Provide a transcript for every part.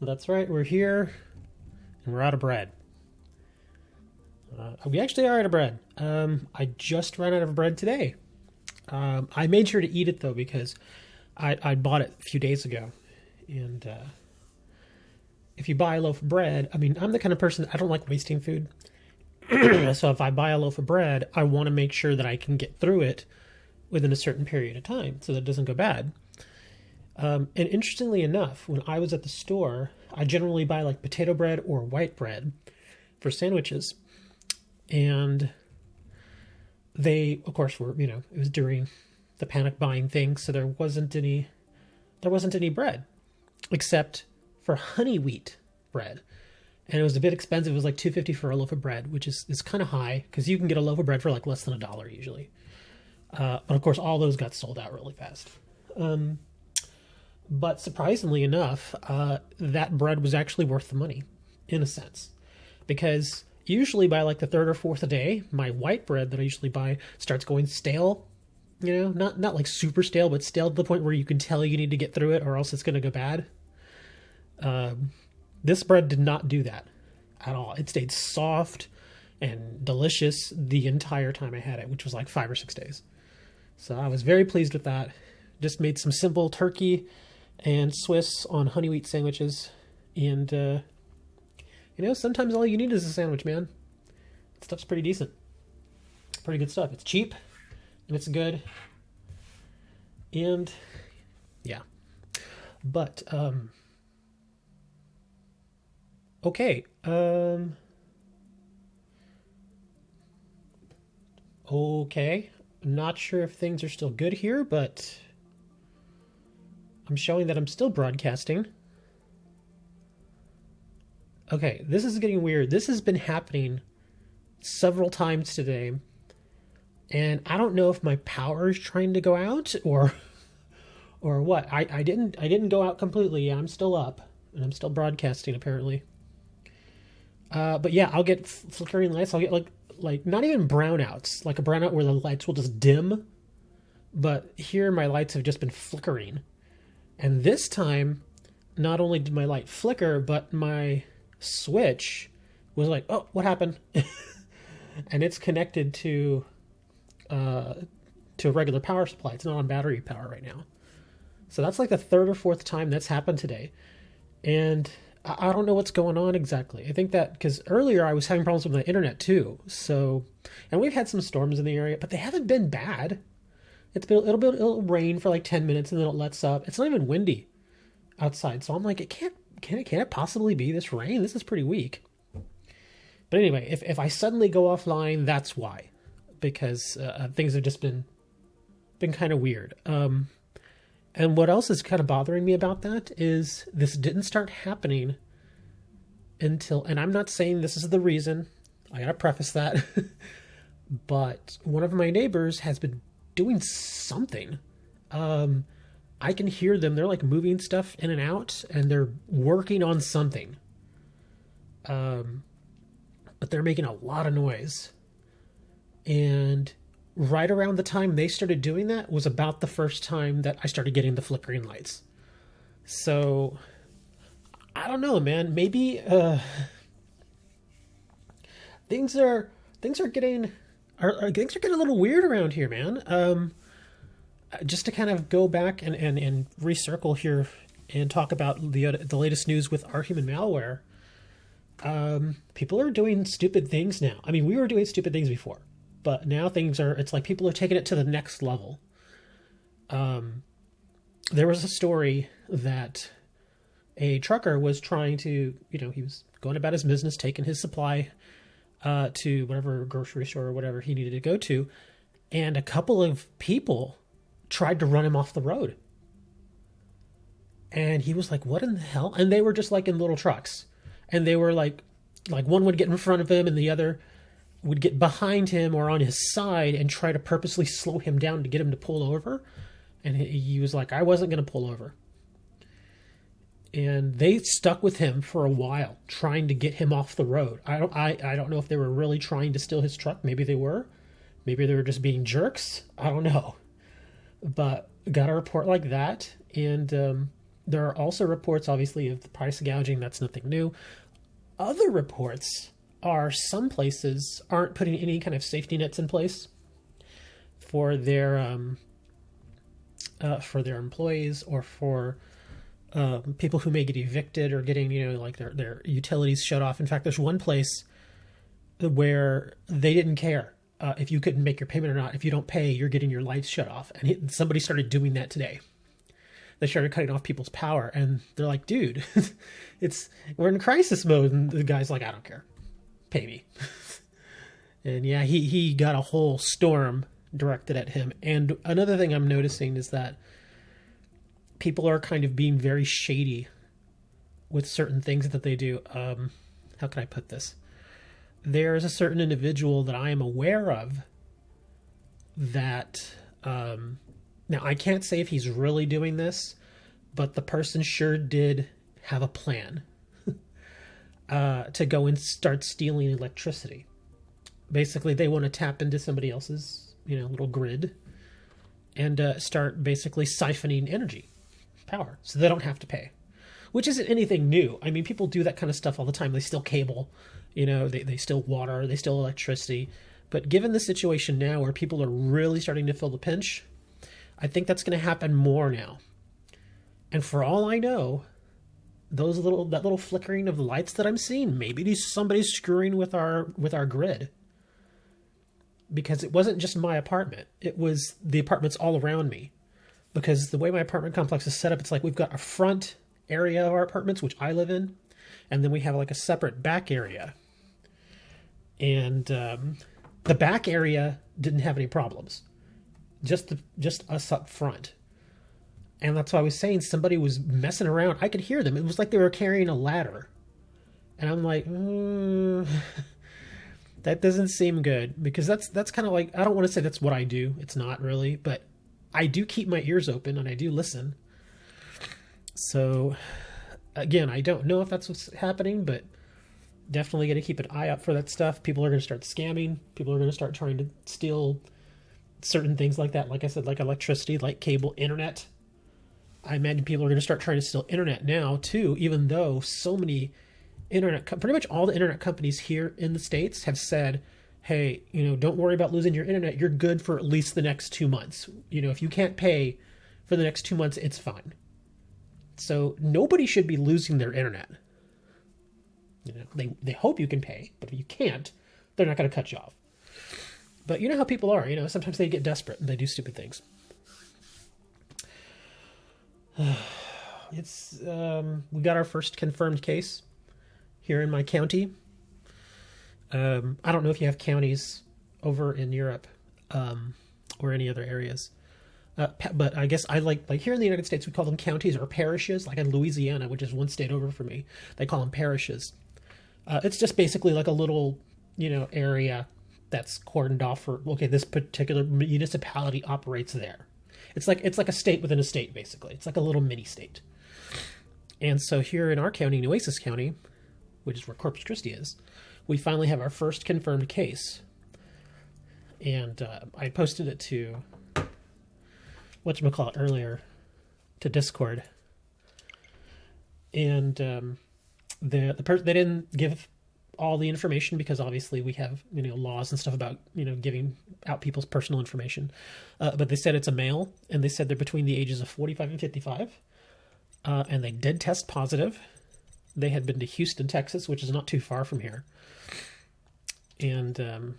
That's right, we're here, and we're out of bread. We actually are out of bread. I just ran out of bread today. I made sure to eat it, though, because I bought it a few days ago. And if you buy a loaf of bread, I mean, I'm the kind of person, I don't like wasting food. So if I buy a loaf of bread, I want to make sure that I can get through it within a certain period of time so that it doesn't go bad. And interestingly enough, when I was at the store, I generally buy like potato bread or white bread for sandwiches. And they, of course, were, it was during the panic buying thing, so there wasn't any bread except for honey wheat bread. And it was a bit expensive. It was like $2.50 for a loaf of bread, which is kind of high because you can get a loaf of bread for like less than $1 usually. But of course, all those got sold out really fast. But surprisingly enough, that bread was actually worth the money, in a sense. Because usually by like the third or fourth day, my white bread that I usually buy starts going stale. Not like super stale, but stale to the point where you can tell you need to get through it or else it's going to go bad. This bread did not do that at all. It stayed soft and delicious the entire time I had it, which was like 5 or 6 days. So I was very pleased with that. Just made some simple turkey and Swiss on honey wheat sandwiches. And, sometimes all you need is a sandwich, man. That stuff's pretty decent. Pretty good stuff. It's cheap and it's good. And, yeah. But, okay. Okay. Not sure if things are still good here, but I'm showing that I'm still broadcasting. Okay, this is getting weird. This has been happening several times today, and I don't know if my power is trying to go out or what. I didn't go out completely. I'm still up, and I'm still broadcasting apparently. But yeah, I'll get flickering lights. I'll get like not even brownouts, like a brownout where the lights will just dim. But here my lights have just been flickering. And this time, not only did my light flicker, but my switch was like, oh, what happened? And it's connected to a regular power supply. It's not on battery power right now. So that's like the third or fourth time that's happened today. And I don't know what's going on exactly. I think that because earlier I was having problems with my internet too. So, and we've had some storms in the area, but they haven't been bad. It'll rain for like 10 minutes and then it lets up. It's not even windy outside. So I'm like, can it possibly be this rain? This is pretty weak. But anyway, if I suddenly go offline, that's why, because things have just been kind of weird. And what else is kind of bothering me about that is this didn't start happening until, and I'm not saying this is the reason, I gotta preface that, but one of my neighbors has been doing something. I can hear them. They're like moving stuff in and out, and they're working on something. But they're making a lot of noise. And right around the time they started doing that was about the first time that I started getting the flickering lights. So I don't know, man. Maybe things are getting a little weird around here, man. Just to kind of go back and recircle here and talk about the latest news with our human malware. People are doing stupid things now. I mean, we were doing stupid things before, but now it's like people are taking it to the next level. There was a story that a trucker was trying to, he was going about his business, taking his supply to whatever grocery store or whatever he needed to go to, and a couple of people tried to run him off the road. And he was like, what in the hell? And they were just like in little trucks. And they were like one would get in front of him and the other would get behind him or on his side and try to purposely slow him down to get him to pull over. And he was like, I wasn't going to pull over. And they stuck with him for a while, trying to get him off the road. I don't know if they were really trying to steal his truck. Maybe they were. Maybe they were just being jerks. I don't know. But got a report like that, and There are also reports, obviously, of the price gouging. That's nothing new. Other reports are some places aren't putting any kind of safety nets in place for their employees, or for people who may get evicted or getting, like their utilities shut off. In fact, there's one place where they didn't care if you couldn't make your payment or not. If you don't pay, you're getting your lights shut off. And somebody started doing that today. They started cutting off people's power, and they're like, dude, we're in crisis mode. And the guy's like, I don't care. Pay me. And yeah, he got a whole storm directed at him. And another thing I'm noticing is that people are kind of being very shady with certain things that they do. How can I put this? There's a certain individual that I am aware of that, now I can't say if he's really doing this, but the person sure did have a plan to go and start stealing electricity. Basically, they want to tap into somebody else's, little grid and start basically siphoning energy, power, so they don't have to pay, which isn't anything new. I mean, people do that kind of stuff all the time. They steal cable, they steal water, they steal electricity. But given the situation now where people are really starting to feel the pinch, I think that's going to happen more now. And for all I know, that little flickering of the lights that I'm seeing, maybe somebody's screwing with our grid. Because it wasn't just my apartment. It was the apartments all around me. Because the way my apartment complex is set up, it's like we've got a front area of our apartments, which I live in, and then we have like a separate back area. And the back area didn't have any problems. Just us up front. And that's why I was saying somebody was messing around. I could hear them. It was like they were carrying a ladder. And I'm like, that doesn't seem good. Because that's kind of like, I don't want to say that's what I do. It's not really. But I do keep my ears open and I do listen. So, again, I don't know if that's what's happening, but definitely got to keep an eye out for that stuff. People are going to start scamming. People are going to start trying to steal certain things like that. Like I said, like electricity, like cable, internet. I imagine people are going to start trying to steal internet now too, even though so many pretty much all the internet companies here in the States have said, hey, don't worry about losing your internet. You're good for at least the next 2 months. If you can't pay for the next 2 months, it's fine. So nobody should be losing their internet. They hope you can pay, but if you can't, they're not going to got you off. But you know how people are, sometimes they get desperate and they do stupid things. We got our first confirmed case here in my county. I don't know if you have counties over in Europe, or any other areas. But I guess I like here in the United States, we call them counties or parishes. Like in Louisiana, which is one state over from me, they call them parishes. It's just basically like a little, area that's cordoned off for, okay, this particular municipality operates there. It's like a state within a state, basically. It's like a little mini state. And so here in our county, Nueces County, which is where Corpus Christi is, we finally have our first confirmed case. And I posted it to whatchamacallit earlier, to Discord. And they didn't give all the information because obviously we have, laws and stuff about, giving out people's personal information. But they said it's a male, and they said they're between the ages of 45 and 55. And they did test positive. They had been to Houston, Texas, which is not too far from here. And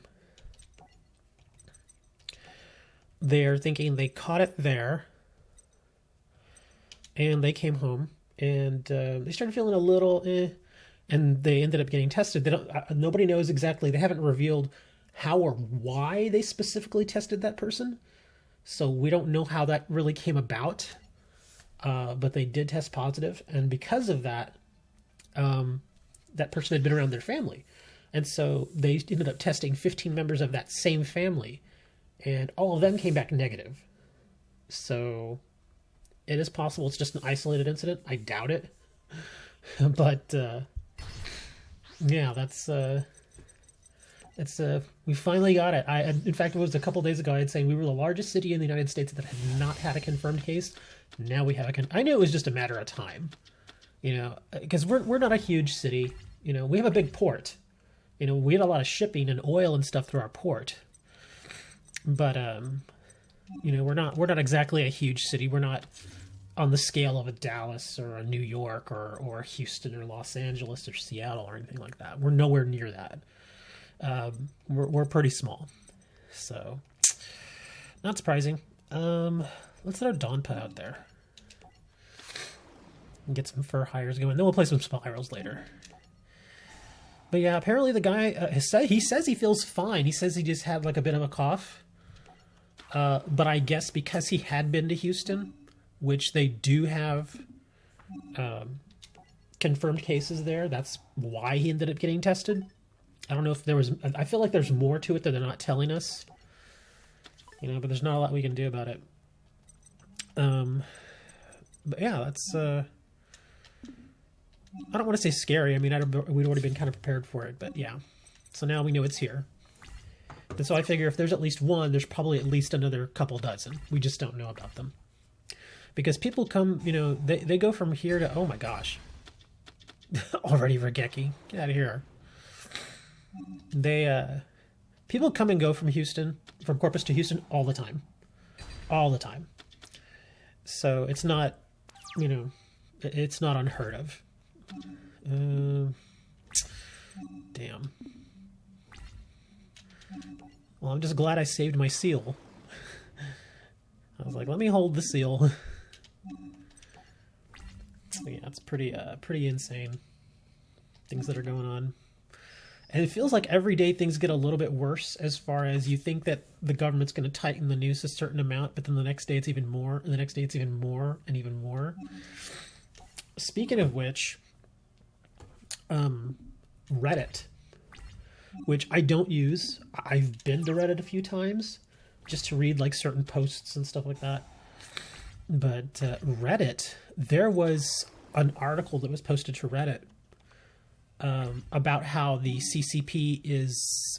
they're thinking they caught it there. And they came home, and they started feeling a little and they ended up getting tested. Nobody knows exactly. They haven't revealed how or why they specifically tested that person. So we don't know how that really came about. But they did test positive. And because of that, that person had been around their family. And so they ended up testing 15 members of that same family. And all of them came back negative. So it is possible it's just an isolated incident. I doubt it. But yeah, that's It's we finally got it. In fact, it was a couple days ago I had saying we were the largest city in the United States that had not had a confirmed case. Now we have I knew it was just a matter of time, because we're not a huge city. We have a big port. We had a lot of shipping and oil and stuff through our port. But we're not exactly a huge city. We're not on the scale of a Dallas or a New York or Houston or Los Angeles or Seattle or anything like that. We're nowhere near that. We're pretty small, so not surprising. Let's throw Dawn Put out there and get some fur hires going. Then we'll play some spirals later. But yeah, apparently the guy he says he feels fine. He says he just had like a bit of a cough. But I guess because he had been to Houston, which they do have confirmed cases there, that's why he ended up getting tested. I don't know if there was... I feel like there's more to it that they're not telling us. But there's not a lot we can do about it. But yeah, that's... I don't want to say scary. I mean, we'd already been kind of prepared for it, but yeah. So now we know it's here. And so I figure if there's at least one, there's probably at least another couple dozen. We just don't know about them. Because people come, they go from here to... Oh my gosh. Already Regeki. Get out of here. People come and go from Corpus to Houston all the time. So it's not, it's not unheard of. Damn. Well, I'm just glad I saved my seal. I was like, let me hold the seal. Yeah, it's pretty insane. Things that are going on. And it feels like every day things get a little bit worse as far as you think that the government's going to tighten the noose a certain amount, but then the next day it's even more, and the next day it's even more, and even more. Speaking of which, Reddit, which I don't use. I've been to Reddit a few times just to read like certain posts and stuff like that. But Reddit, there was an article that was posted to Reddit about how the CCP is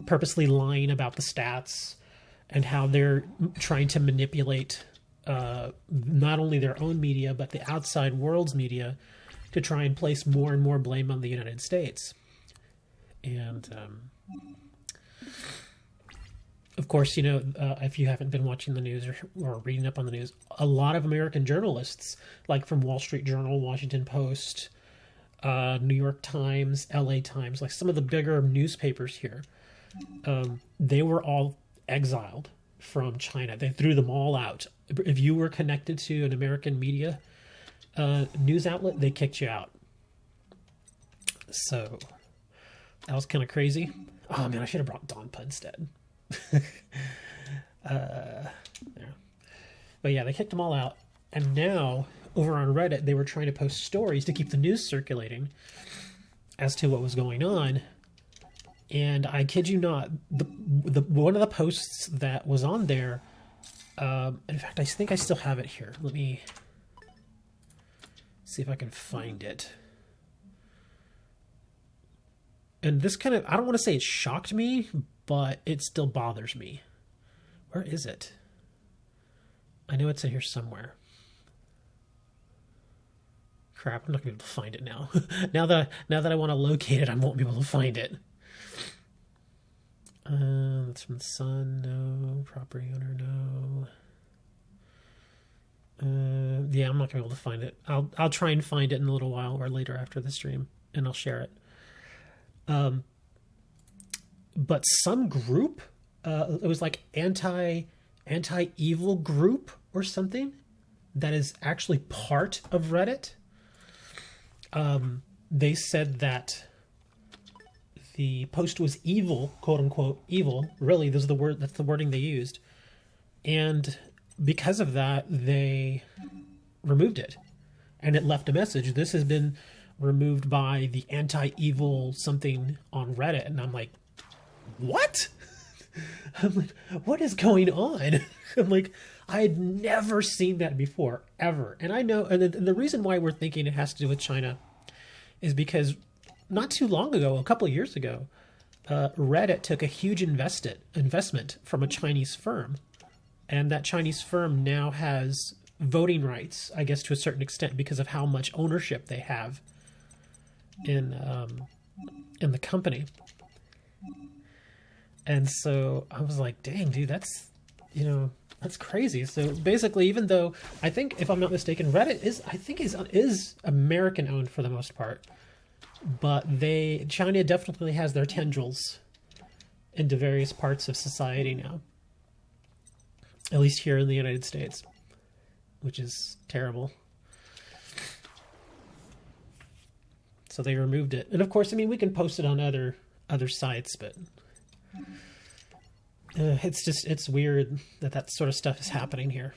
purposely lying about the stats and how they're trying to manipulate not only their own media, but the outside world's media to try and place more and more blame on the United States. And of course, if you haven't been watching the news or reading up on the news, a lot of American journalists, like from Wall Street Journal, Washington Post, New York Times, LA Times, like some of the bigger newspapers here, they were all exiled from China. They threw them all out. If you were connected to an American media news outlet, they kicked you out. So that was kind of crazy. Oh man, I should have brought Dawn Pud instead. Yeah. But yeah, they kicked them all out, and now over on Reddit they were trying to post stories to keep the news circulating as to what was going on. And I kid you not, the one of the posts that was on there, in fact I think I still have it here. Let me see if I can find it. And this kind of, I don't want to say it shocked me, but it still bothers me. Where is it? I know it's in here somewhere. Crap, I'm not going to be able to find it now. now that I want to locate it, I won't be able to find it. That's from the Sun, no. Property owner, no. Yeah, I'm not going to be able to find it. I'll try and find it in a little while or later after the stream, and I'll share it. But some group, it was like anti-evil group or something that is actually part of Reddit. They said that the post was evil, quote unquote evil. Really, that's the wording they used. And because of that, they removed it, and it left a message. This has been removed by the anti-evil something on Reddit. And I'm like, what? I'm like, what is going on? I'm like, I had never seen that before, ever. And I know, and the reason why we're thinking it has to do with China is because not too long ago, a couple of years ago, Reddit took a huge investment from a Chinese firm, and that Chinese firm now has voting rights, I guess, to a certain extent because of how much ownership they have in the company. And so I was like, dang, dude, that's crazy. So basically, even though I think, if I'm not mistaken, Reddit is American owned for the most part, but China definitely has their tendrils into various parts of society now, at least here in the United States, which is terrible. So they removed it. And of course, I mean, we can post it on other sites, but it's weird that sort of stuff is happening here.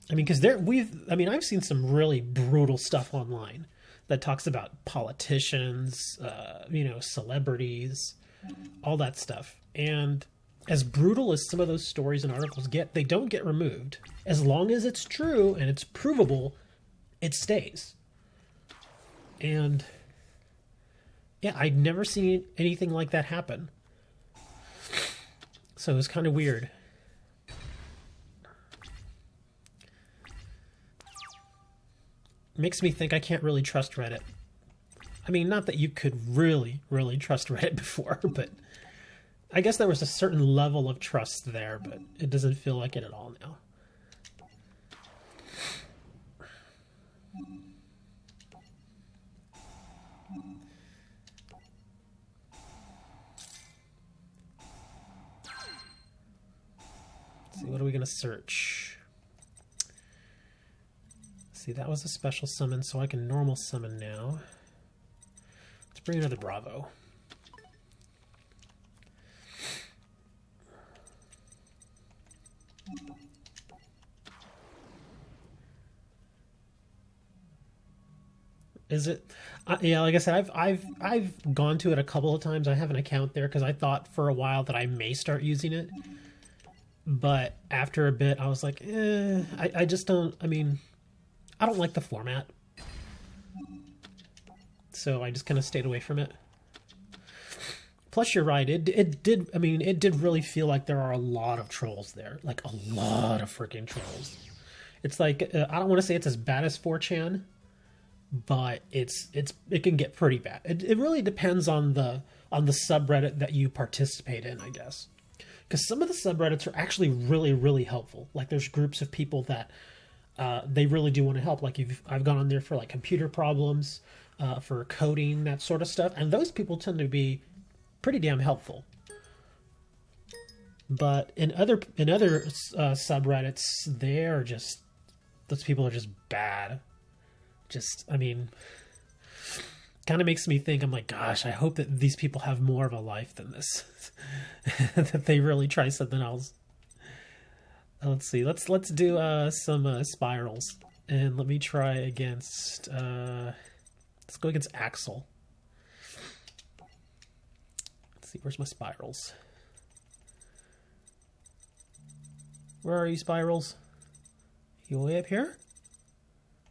I mean, because I've seen some really brutal stuff online that talks about politicians, celebrities, all that stuff. And as brutal as some of those stories and articles get, they don't get removed. As long as it's true and it's provable, it stays. And yeah, I'd never seen anything like that happen. So it was kind of weird. Makes me think I can't really trust Reddit. I mean, not that you could really, really trust Reddit before, but I guess there was a certain level of trust there, but it doesn't feel like it at all now. Let's see, what are we going to search? See, that was a special summon, so I can normal summon now. Let's bring another Bravo. Is it? Yeah, like I said, I've gone to it a couple of times. I have an account there because I thought for a while that I may start using it, but after a bit, I was like, I just don't. I mean, I don't like the format, so I just kind of stayed away from it. Plus, you're right. It did. I mean, it did really feel like there are a lot of trolls there, like a lot of freaking trolls. It's like I don't want to say it's as bad as 4chan, but it can get pretty bad. It really depends on the subreddit that you participate in, I guess, because some of the subreddits are actually really, really helpful. Like there's groups of people that they really do want to help. Like I've gone on there for like computer problems, for coding, that sort of stuff, and those people tend to be pretty damn helpful. But in other subreddits, those people are just bad. Just, I mean, kind of makes me think, I'm like, gosh, I hope that these people have more of a life than this. That they really try something else. Let's see. Let's do some spirals, and let me try against. Let's go against Axel. Let's see. Where's my spirals? Where are you, spirals? You way up here?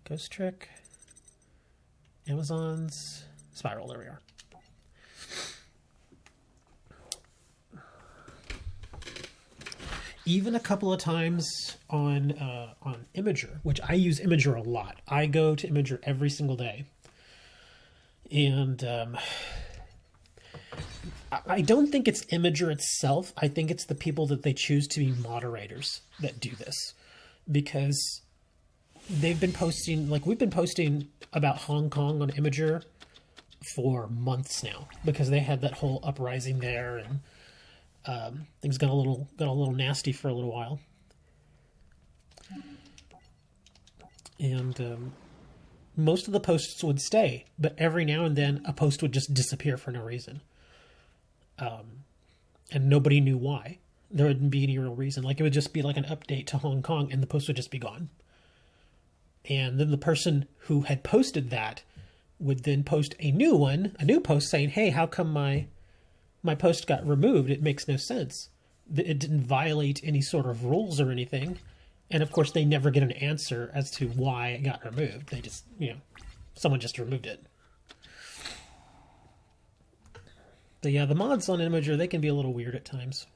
Ghost Trick. Amazon's spiral. There we are. Even a couple of times on Imager, which I use Imager a lot. I go to Imager every single day, and I don't think it's Imager itself. I think it's the people that they choose to be moderators that do this, because they've been posting, like we've been posting about Hong Kong on Imager for months now, because they had that whole uprising there, and things got a little nasty for a little while. And most of the posts would stay, but every now and then a post would just disappear for no reason. And nobody knew why. There wouldn't be any real reason. Like it would just be like an update to Hong Kong and the post would just be gone. And then the person who had posted that would then post a new post saying, hey, how come my post got removed? It makes no sense. It didn't violate any sort of rules or anything. And of course, they never get an answer as to why it got removed. They just, someone just removed it. But yeah, the mods on Imager, they can be a little weird at times.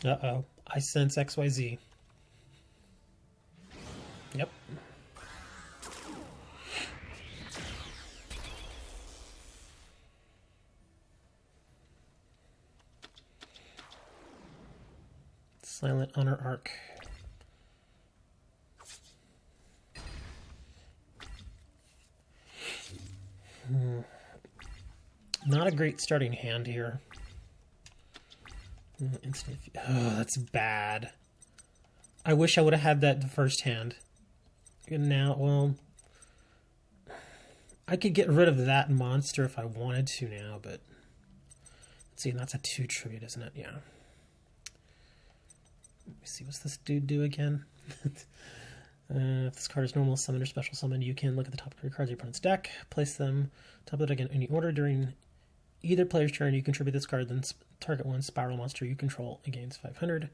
Uh-oh. I sense XYZ. Yep. Silent Honor Arc. Not a great starting hand here. Instant. Oh, that's bad. I wish I would have had that the first hand. And now, well, I could get rid of that monster if I wanted to now, but let's see, and that's a 2 tribute, isn't it? Yeah. Let me see, what's this dude do again? If this card is normal, summon, or special summon, you can look at the top of your cards of your opponent's deck, place them top of the deck in any order during either player's turn. You contribute this card, then target one spiral monster you control and gains 500.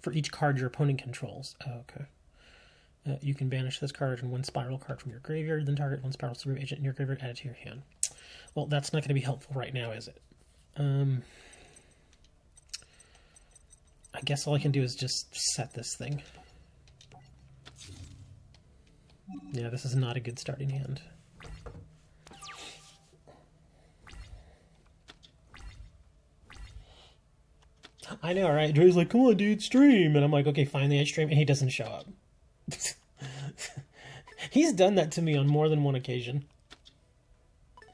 For each card your opponent controls. Oh, okay. You can banish this card and one spiral card from your graveyard, then target one spiral super agent in your graveyard, add it to your hand. Well, that's not going to be helpful right now, is it? I guess all I can do is just set this thing. Yeah, this is not a good starting hand. I know, right? Dre's like, come on, dude, stream. And I'm like, okay, finally I stream, and he doesn't show up. He's done that to me on more than one occasion.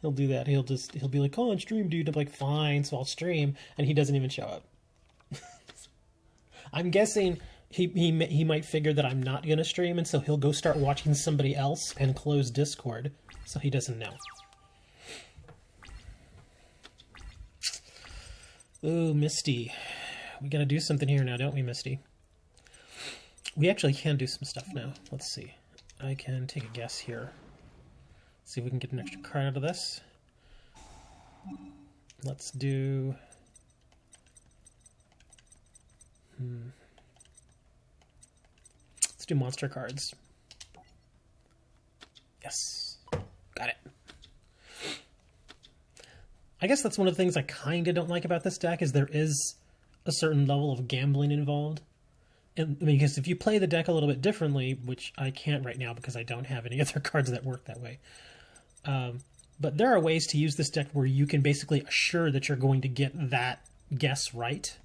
He'll do that. He'll be like, come on, stream, dude. I'm like, fine, so I'll stream, and he doesn't even show up. I'm guessing he might figure that I'm not going to stream, and so he'll go start watching somebody else and close Discord, so he doesn't know. Ooh, Misty. We got to do something here now, don't we, Misty? We actually can do some stuff now. Let's see. I can take a guess here. See if we can get an extra card out of this. Let's do... Let's do monster cards. Yes. Got it. I guess that's one of the things I kind of don't like about this deck is there is a certain level of gambling involved. And, because if you play the deck a little bit differently, which I can't right now because I don't have any other cards that work that way. But there are ways to use this deck where you can basically assure that you're going to get that guess right.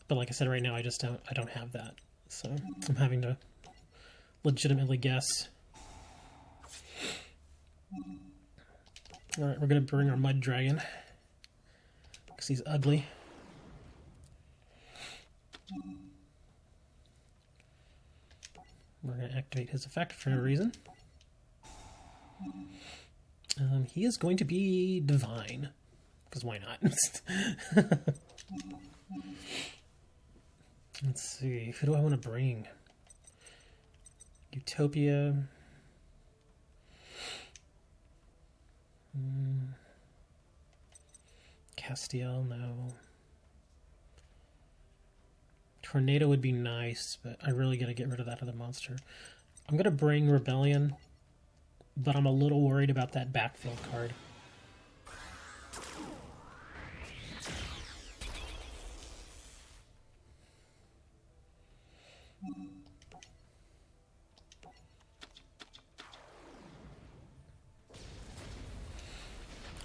But like I said, right now I don't have that. So I'm having to legitimately guess. Alright, we're going to bring our Mud Dragon. Because he's ugly. We're going to activate his effect for no reason. He is going to be Divine. Because why not? Let's see. Who do I want to bring? Utopia. Castiel, no. Tornado would be nice, but I really got to get rid of that other monster. I'm going to bring Rebellion, but I'm a little worried about that backfield card.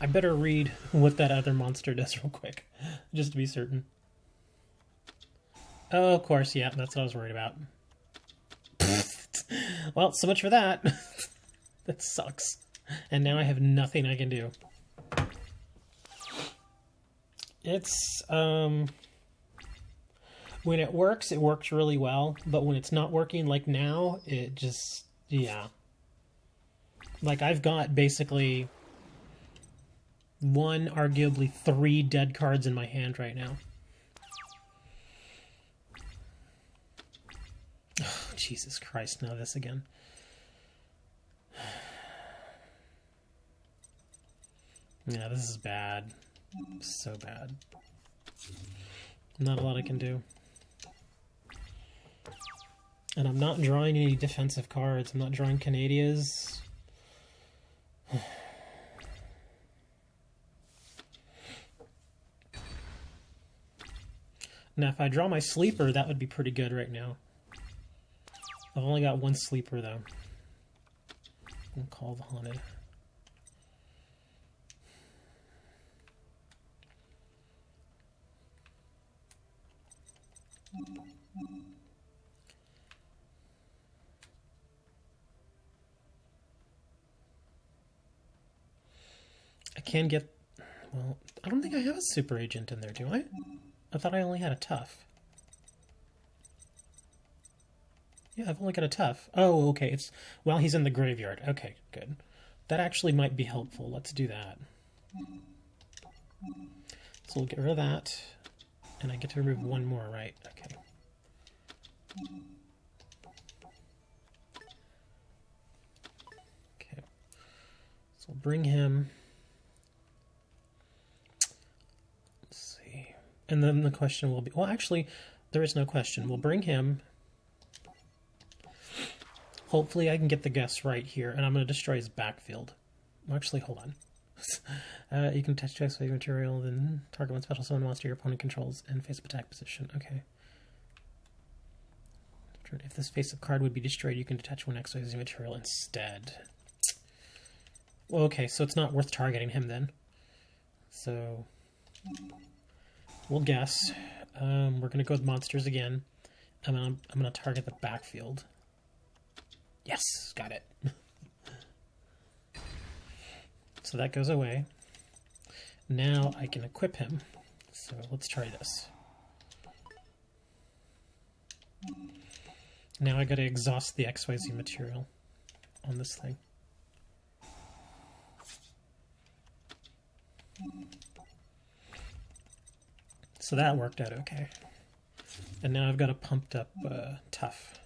I better read what that other monster does real quick, just to be certain. Oh, of course, yeah, that's what I was worried about. Well, so much for that. That sucks. And now I have nothing I can do. It's, when it works really well, but when it's not working like now, it just, yeah. Like, I've got basically one, arguably 3 dead cards in my hand right now. Oh, Jesus Christ, now this again. Yeah, this is bad. So bad. Not a lot I can do. And I'm not drawing any defensive cards. I'm not drawing Canadias. Now, if I draw my sleeper, that would be pretty good right now. I've only got one sleeper, though. I'll call the Haunted. I can get... Well, I don't think I have a super agent in there, do I? I thought I only had a tough. Yeah, I've only got a tough. Oh, okay. It's while he's in the graveyard. Okay, good. That actually might be helpful. Let's do that. So we'll get rid of that. And I get to remove one more, right? Okay. Okay. So we'll bring him... And then the question will be... Well, actually, there is no question. We'll bring him. Hopefully I can get the guess right here. And I'm going to destroy his backfield. Actually, hold on. You can attach to X-Wave material, then target one special summon monster your opponent controls and face-up attack position. Okay. If this face-up card would be destroyed, you can detach one X-Wave material instead. Well, okay, so it's not worth targeting him then. So... We'll guess. We're going to go with monsters again. I'm gonna target the backfield. Yes, got it. So that goes away. Now I can equip him. So let's try this. Now I got to exhaust the XYZ material on this thing. So that worked out okay. And now I've got a pumped up tough.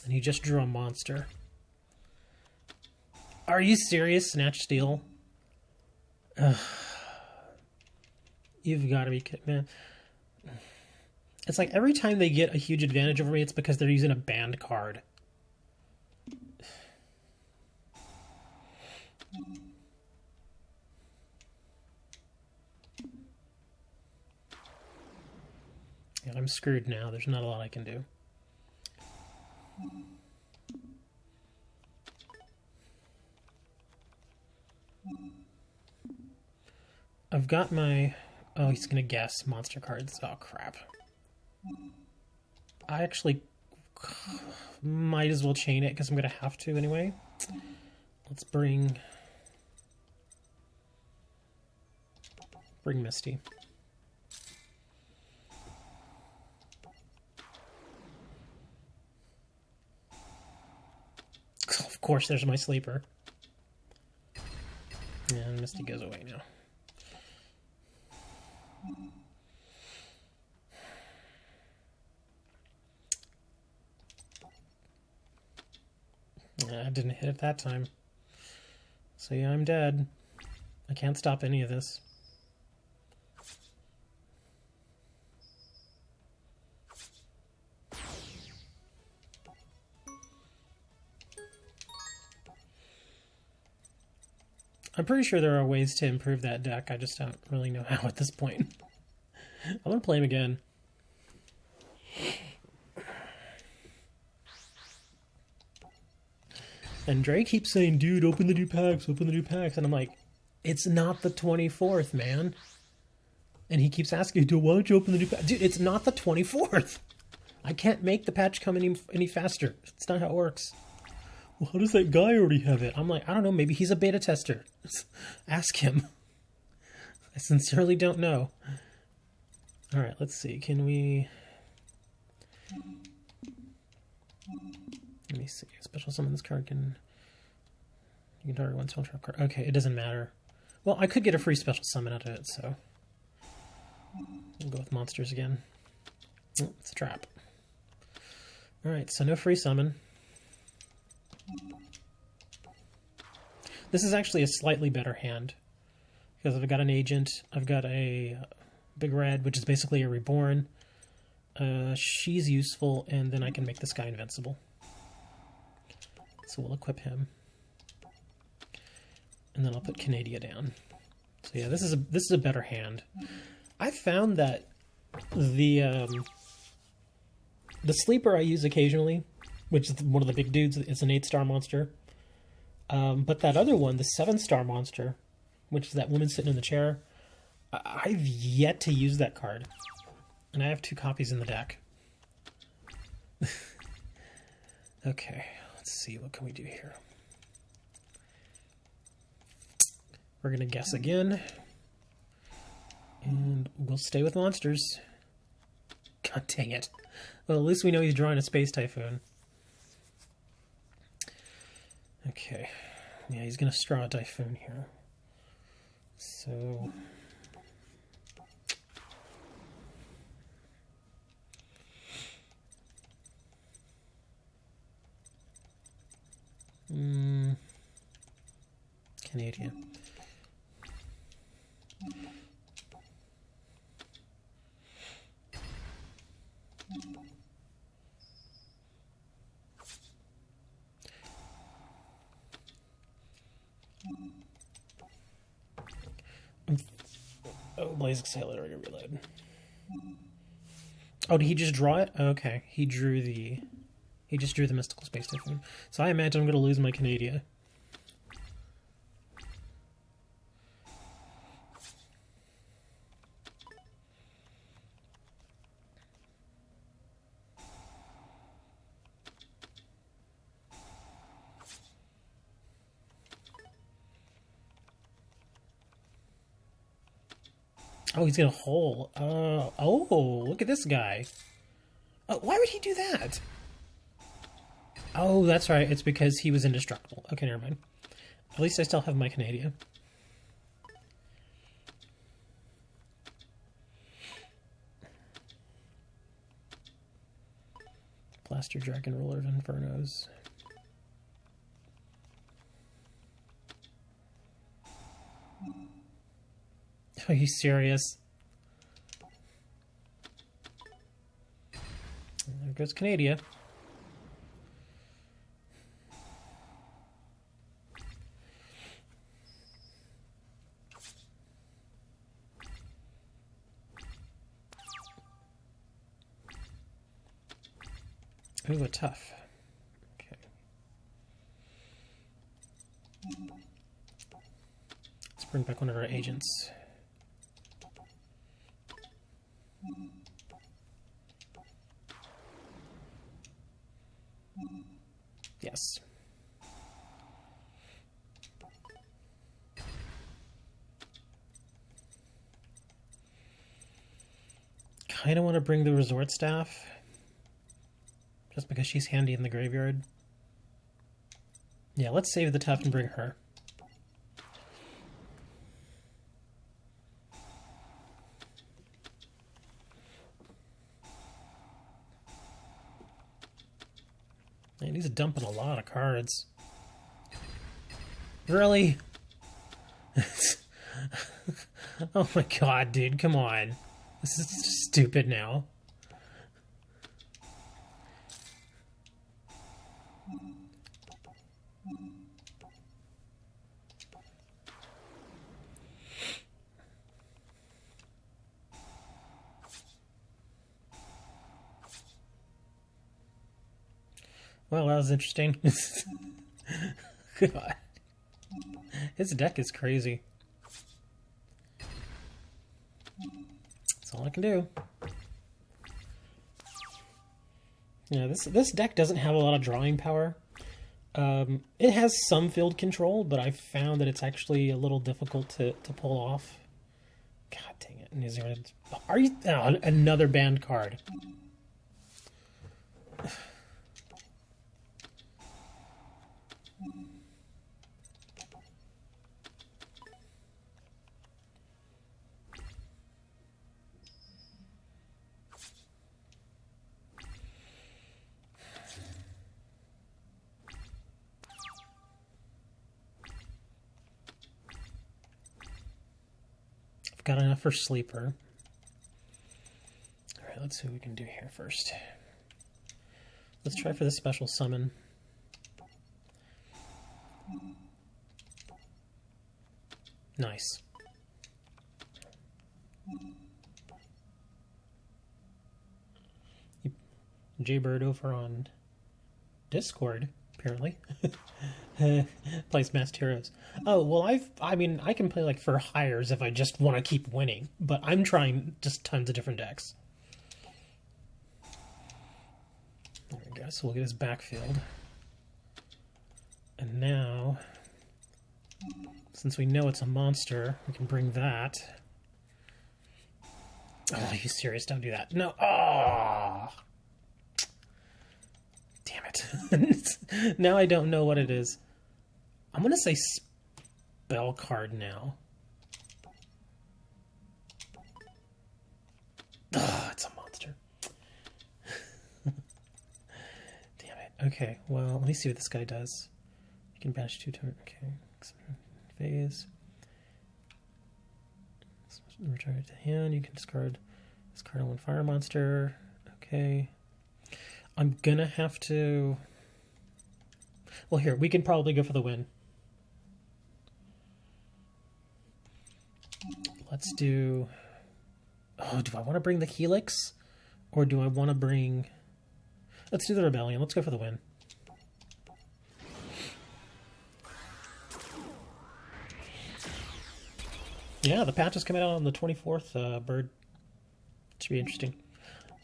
And he just drew a monster. Are you serious, Snatch Steel? Ugh. You've got to be kidding, man. It's like every time they get a huge advantage over me, it's because they're using a banned card. Yeah, I'm screwed now. There's not a lot I can do. I've got my... Oh, he's going to guess monster cards. Oh, crap. I actually might as well chain it because I'm going to have to anyway. Let's bring Misty. Of course, there's my sleeper. And Misty goes away now. I didn't hit it that time. So yeah, I'm dead. I can't stop any of this. I'm pretty sure there are ways to improve that deck. I just don't really know how at this point. I'm going to play him again. And Dre keeps saying, dude, open the new packs, open the new packs. And I'm like, it's not the 24th, man. And he keeps asking, dude, why don't you open the new pack? Dude, it's not the 24th. I can't make the patch come any faster. It's not how it works. Well, how does that guy already have it? I'm like, I don't know. Maybe he's a beta tester. Ask him. I sincerely don't know. All right, let's see. Can we... Let me see. Special summon this card can... You can target one spell trap card. Okay, it doesn't matter. Well, I could get a free special summon out of it, so... We'll go with monsters again. Oh, it's a trap. Alright, so no free summon. This is actually a slightly better hand. Because I've got an agent, I've got a Big Red, which is basically a reborn. She's useful, and then I can make this guy invincible. So we'll equip him. And then I'll put Canadia down. So yeah, this is a better hand. I found that the sleeper I use occasionally, which is one of the big dudes, is an 8-star monster. But that other one, the 7-star monster, which is that woman sitting in the chair, I've yet to use that card. And I have 2 copies in the deck. Okay, let's see, what can we do here? We're going to guess again. And we'll stay with monsters. God dang it. Well, at least we know he's drawing a Space Typhoon. Okay. Yeah, he's going to straw a Typhoon here. So... Canadian. Oh, Blaze Accelerator reload. Oh, did he just draw it? Okay, he just drew the Mystical Space Typhoon. So I imagine I'm going to lose my Canadia. Oh, he's gonna hole. Oh, look at this guy. Why would he do that? Oh, that's right. It's because he was indestructible. Okay, never mind. At least I still have my Canadia. Blaster Dragon Ruler of Infernos. Are you serious? There goes Canadia. Ooh, a tough. Okay. Let's bring back one of our agents. Yes. Kind of want to bring the Resort Staff, just because she's handy in the graveyard. Yeah, let's save the tough and bring her. Man, he's dumping a lot of cards. Really? Oh my god, dude, come on. This is just stupid now. Well, that was interesting. God. His deck is crazy. That's all I can do. Yeah, this deck doesn't have a lot of drawing power. It has some field control, but I've found that it's actually a little difficult to pull off. God dang it. And is there are you... Oh, another banned card. Got enough for Sleeper. let's see what we can do here first. Let's try for the special summon. Nice. Jaybird over on Discord, apparently. Plays Masked Heroes. Oh, well, I mean, I can play, like, for hires if I just want to keep winning, but I'm trying just tons of different decks. There we go, so we'll get his backfield. And now, since we know it's a monster, we can bring that. Oh, are you serious? Don't do that. No. Oh! Damn it. Now I don't know what it is. I'm going to say spell card now. Oh, it's a monster. Damn it. Okay, well, let me see what this guy does. You can banish 2 turns. Okay. Phase. Return it to hand. You can discard this card on one fire monster. Okay. I'm gonna have to... Well, here, we can probably go for the win. Let's do... Oh, do I want to bring the Helix? Or do I want to bring... Let's do the Rebellion. Let's go for the win. Yeah, the patch is coming out on the 24th, Bird. Should be interesting.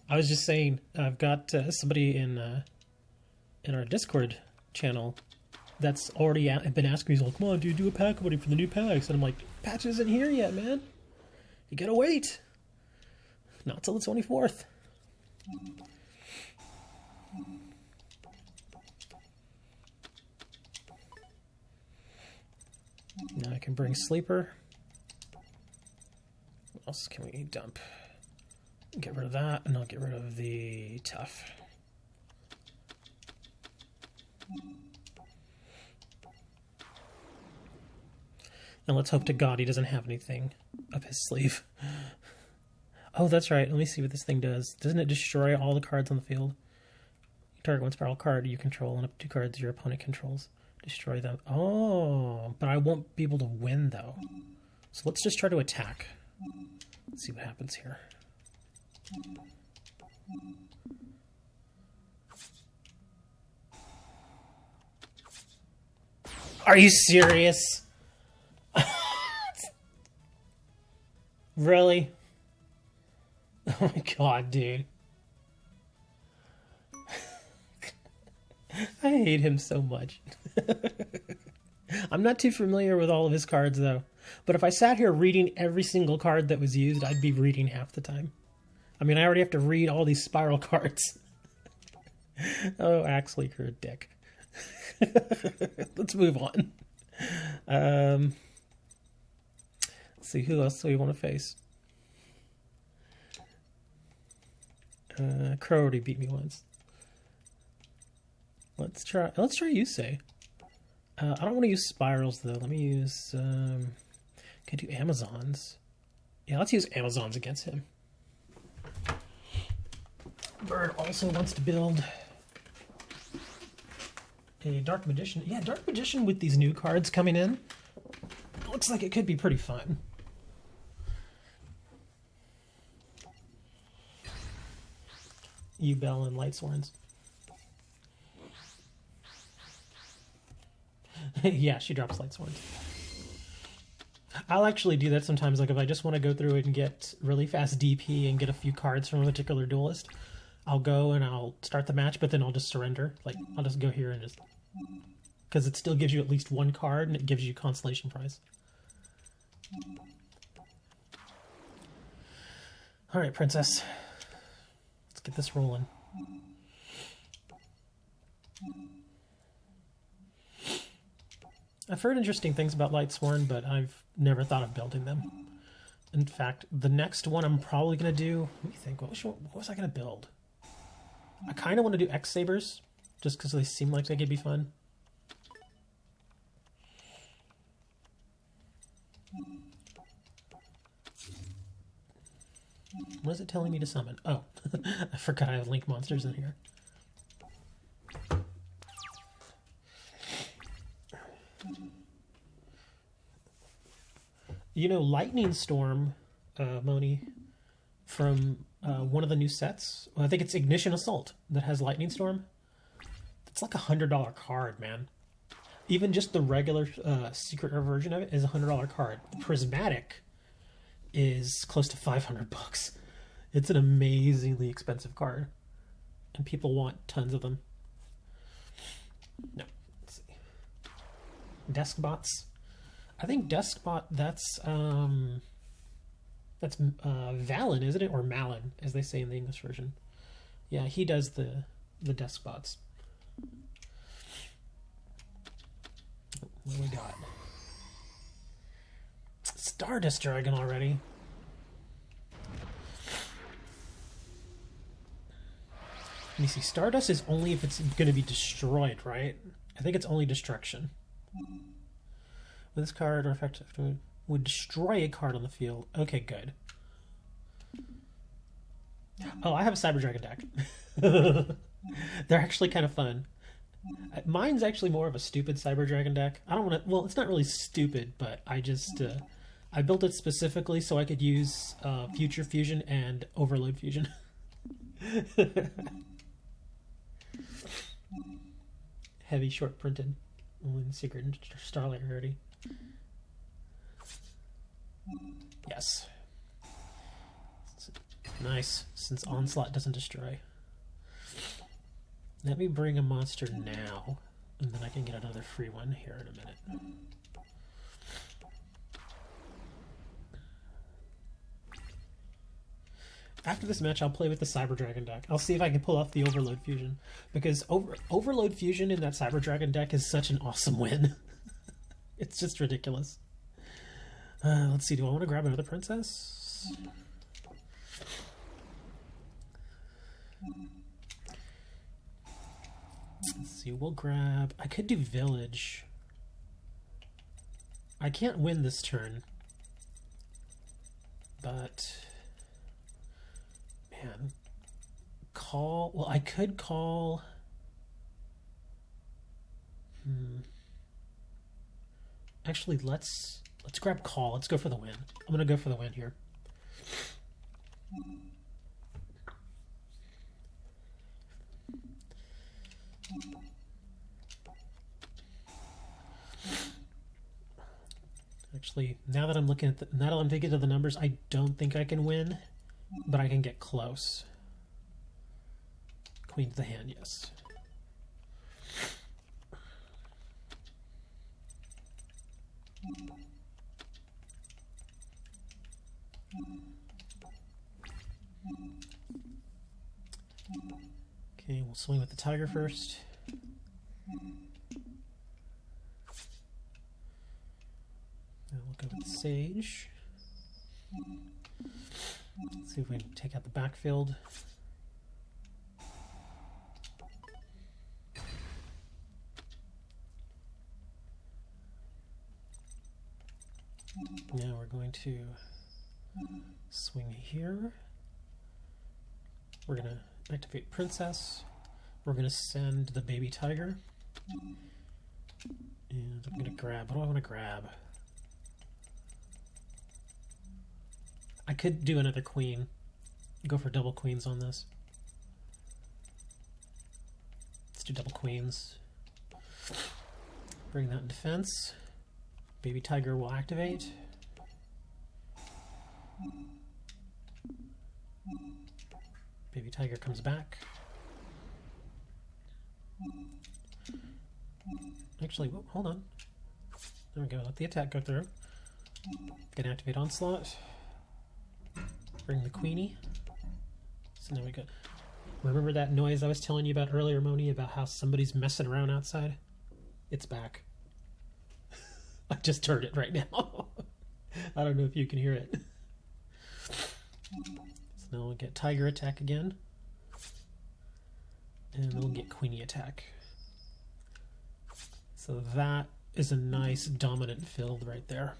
I was just saying, I've got somebody in our Discord channel that's already been asking me, he's like, come on, dude, do a pack opening for the new packs. And I'm like, patch isn't here yet, man. You gotta wait. Not till the 24th. Now I can bring Sleeper. What else can we dump? Get rid of that, and I'll get rid of the Tough. And let's hope to God he doesn't have anything up his sleeve. Oh, that's right. Let me see what this thing does. Doesn't it destroy all the cards on the field? You target one spiral card you control, and up to 2 cards your opponent controls. Destroy them. Oh, but I won't be able to win, though. So let's just try to attack. Let's see what happens here. Are you serious? Really? Oh my god, dude. I hate him so much. I'm not too familiar with all of his cards, though. But if I sat here reading every single card that was used, I'd be reading half the time. I mean, I already have to read all these spiral cards. Oh, Axe Leaker, dick. Let's move on. Let's see, who else do we want to face? Crow already beat me once. Let's try Yusei. I don't want to use spirals though. Let me use could do Amazons. Yeah, let's use Amazons against him. Bird also wants to build a Dark Magician. Yeah, Dark Magician with these new cards coming in. Looks like it could be pretty fun. Yugioh and Lightsworns. Yeah, she drops Lightsworns. I'll actually do that sometimes, like if I just want to go through it and get really fast DP and get a few cards from a particular duelist, I'll go and I'll start the match, but then I'll just surrender. Like, I'll just go here and just... Because it still gives you at least one card, and it gives you consolation prize. Alright, princess. Let's get this rolling. I've heard interesting things about Lightsworn, but I've never thought of building them. In fact, the next one I'm probably going to do... Let me think. What was I going to build? I kind of want to do X-Sabers, just because they seem like they could be fun. What is it telling me to summon? Oh, I forgot I have link monsters in here. You know, Lightning Storm, Moni, from one of the new sets. Well, I think it's Ignition Assault that has Lightning Storm. It's like $100 card, man. Even just the regular secret rare version of it is a $100 card. Prismatic is close to $500. It's an amazingly expensive card, and people want tons of them. No, let's see. Deskbots. I think Deskbot. That's Valen, isn't it, or Malin, as they say in the English version? Yeah, he does the Deskbots. What do we got? Stardust Dragon already. Let me see. Stardust is only if it's going to be destroyed, right? I think it's only destruction. With this card or effect would destroy a card on the field. Okay, good. Oh, I have a Cyber Dragon deck. They're actually kind of fun. Mine's actually more of a stupid Cyber Dragon deck. I don't want to. Well, it's not really stupid, but I just I built it specifically so I could use Future Fusion and Overload Fusion. Heavy short printed. When Secret and Starlight Rarity. Yes. Nice, since Onslaught doesn't destroy. Let me bring a monster now, and then I can get another free one here in a minute. After this match, I'll play with the Cyber Dragon deck. I'll see if I can pull off the Overload Fusion, because Overload Fusion in that Cyber Dragon deck is such an awesome win. It's just ridiculous. Let's see, do I want to grab another princess? Let's see, we'll grab... I could do Village. I can't win this turn. But... Man. Call... Well, I could call... Actually, let's grab Call. Let's go for the win. I'm going to go for the win here. Actually, now that I'm looking at now that I'm thinking of the numbers, I don't think I can win, but I can get close. Queen to the hand, yes. Okay, we'll swing with the tiger first. Now we'll go with the sage. Let's see if we can take out the backfield. Now we're going to swing here. We're going to activate Princess. We're going to send the baby tiger. And I'm going to grab... What do I want to grab? I could do another queen. Go for double queens on this. Let's do double queens. Bring that in defense. Baby tiger will activate. Baby tiger comes back. Actually, whoa, hold on. There we go. Let the attack go through. Gonna activate Onslaught. Bring the Queenie. So now we go. Remember that noise I was telling you about earlier, Moni, about how somebody's messing around outside? It's back. I just heard it right now. I don't know if you can hear it. So now we'll get Tiger attack again. And then we'll get Queenie attack. So that is a nice dominant field right there.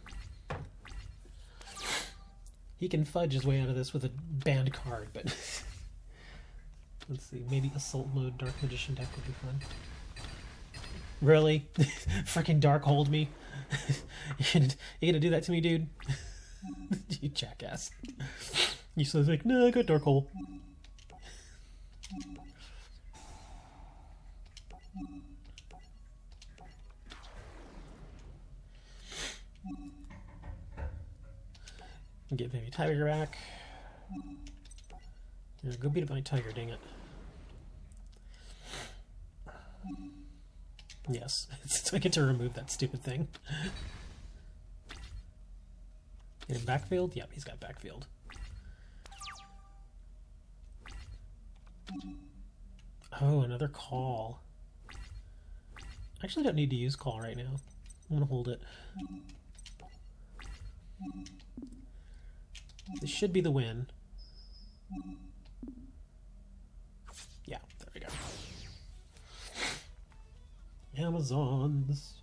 He can fudge his way out of this with a banned card, but let's see. Maybe Assault Mode Dark Magician deck would be fun. Really? Freaking Dark Hold me? You gonna do that to me, dude? You jackass. You so like, no, I got Dark Hole. Get baby tiger back. Yeah, go beat up my tiger, dang it. Yes, so I get to remove that stupid thing. Get him backfield? Yep, he's got backfield. Oh, another call. I actually don't need to use call right now. I'm gonna hold it. This should be the win. Yeah, there we go. Amazons.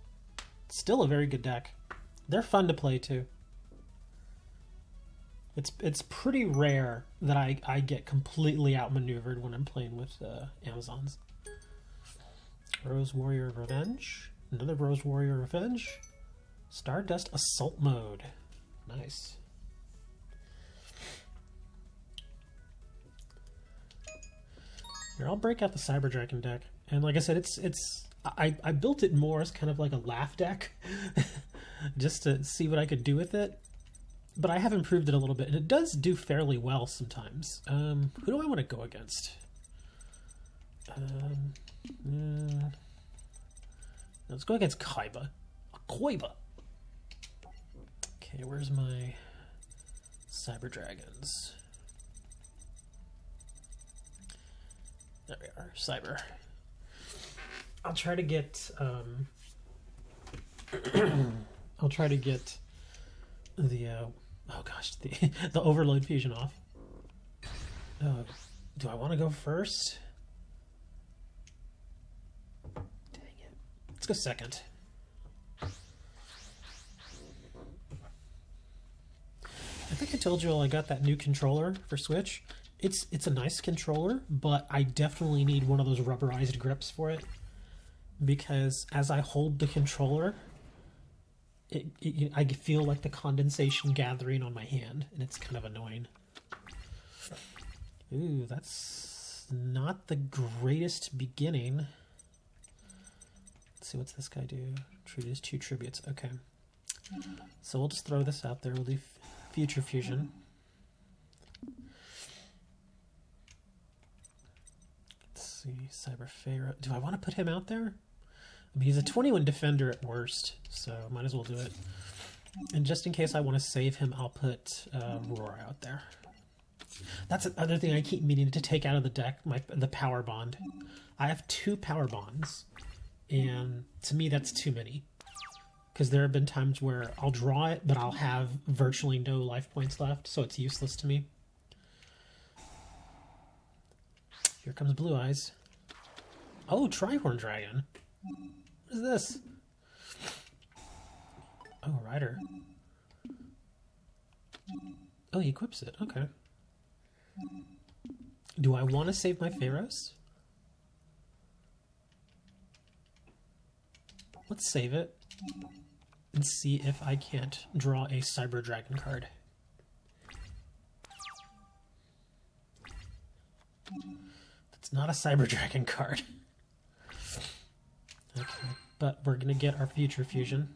Still a very good deck. They're fun to play too. It's pretty rare that I get completely outmaneuvered when I'm playing with Amazons. Rose Warrior Revenge. Another Rose Warrior Revenge. Stardust Assault Mode. Nice. Here, I'll break out the Cyber Dragon deck. And like I said, I built it more as kind of like a laugh deck. Just to see what I could do with it. But I have improved it a little bit, and it does do fairly well sometimes. Who do I want to go against? Let's go against Kaiba. Koiba. Okay, where's my Cyber Dragons? There we are, Cyber. I'll try to get I'll try to get the oh gosh, the Overload Fusion off. Do I want to go first? Dang it. Let's go second. I think I told you all I got that new controller for Switch. It's a nice controller, but I definitely need one of those rubberized grips for it, because as I hold the controller, I feel like the condensation gathering on my hand, and it's kind of annoying. Ooh, that's not the greatest beginning. Let's see, what's this guy do? Tributes, 2 tributes. Okay. So we'll just throw this out there. We'll do Future Fusion. Let's see, Cyber Pharaoh. Do I want to put him out there? I mean, he's a 21 defender at worst, so might as well do it. And just in case I want to save him, I'll put Roar out there. That's another thing I keep meaning to take out of the deck, the Power Bond. I have 2 Power Bonds, and to me that's too many. Because there have been times where I'll draw it, but I'll have virtually no life points left, so it's useless to me. Here comes Blue Eyes. Oh, Trihorn Dragon. What is this? Oh, Rider. Oh, he equips it. Okay. Do I want to save my Pharaohs? Let's save it and see if I can't draw a Cyber Dragon card. That's not a Cyber Dragon card. Okay, but we're gonna get our Future Fusion.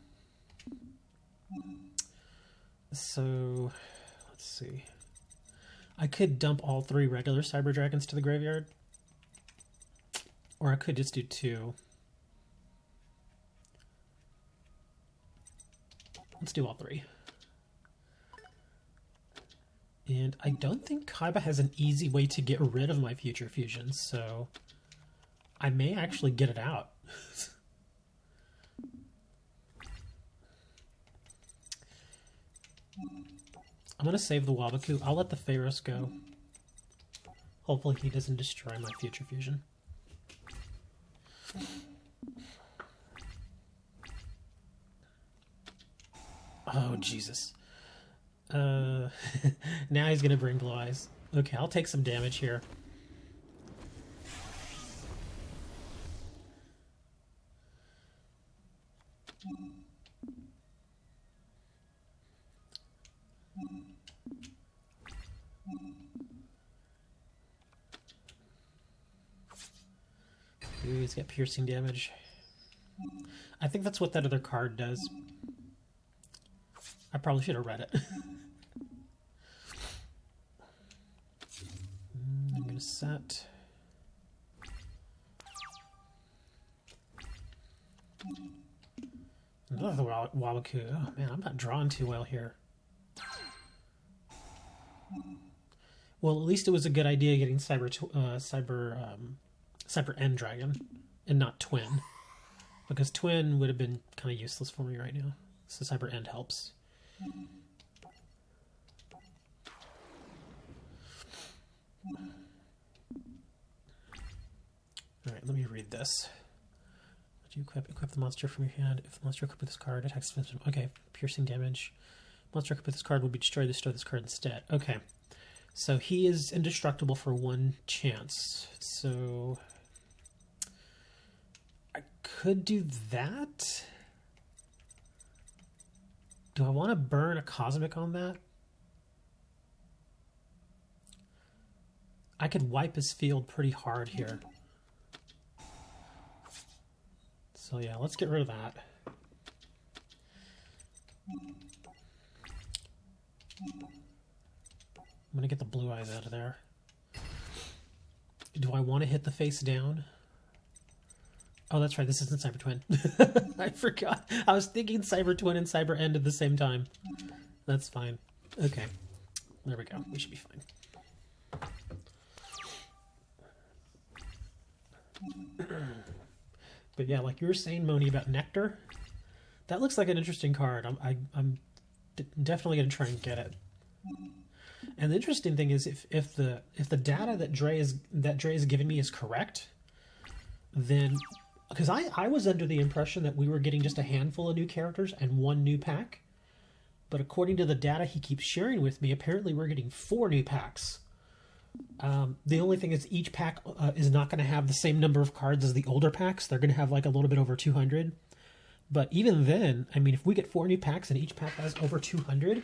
So, let's see. I could dump all 3 regular Cyber Dragons to the graveyard. Or I could just do 2. Let's do all 3. And I don't think Kaiba has an easy way to get rid of my Future Fusion, so I may actually get it out. I'm going to save the Wabaku. I'll let the Pharaohs go. Hopefully he doesn't destroy my Future Fusion. Oh, Jesus. Now he's gonna bring Blue Eyes. Okay, I'll take some damage here. Ooh, he's got piercing damage. I think that's what that other card does. I probably should have read it. I'm going to set. Another Wabaku. Oh man, I'm not drawn too well here. Well, at least it was a good idea getting Cyber End Dragon and not Twin, because Twin would have been kind of useless for me right now. So Cyber End helps. All right, let me read this. Do you equip the monster from your hand? If the monster equipped with this card attacks, okay, piercing damage. Monster equipped with this card will be destroyed. Destroy this card instead. Okay, so he is indestructible for 1 chance. So I could do that. Do I want to burn a Cosmic on that? I could wipe his field pretty hard here. So yeah, let's get rid of that. I'm going to get the Blue Eyes out of there. Do I want to hit the face down? Oh, that's right. This isn't Cyber Twin. I forgot. I was thinking Cyber Twin and Cyber End at the same time. That's fine. Okay. There we go. We should be fine. But yeah, like you were saying, Moni, about Nectar, that looks like an interesting card. I'm definitely going to try and get it. And the interesting thing is, if the data that Dre is giving me is correct, then, because I was under the impression that we were getting just a handful of new characters and 1 new pack, but according to the data he keeps sharing with me, apparently we're getting 4 new packs. The only thing is each pack is not going to have the same number of cards as the older packs. They're going to have like a little bit over 200. But even then, I mean, if we get 4 new packs and each pack has over 200,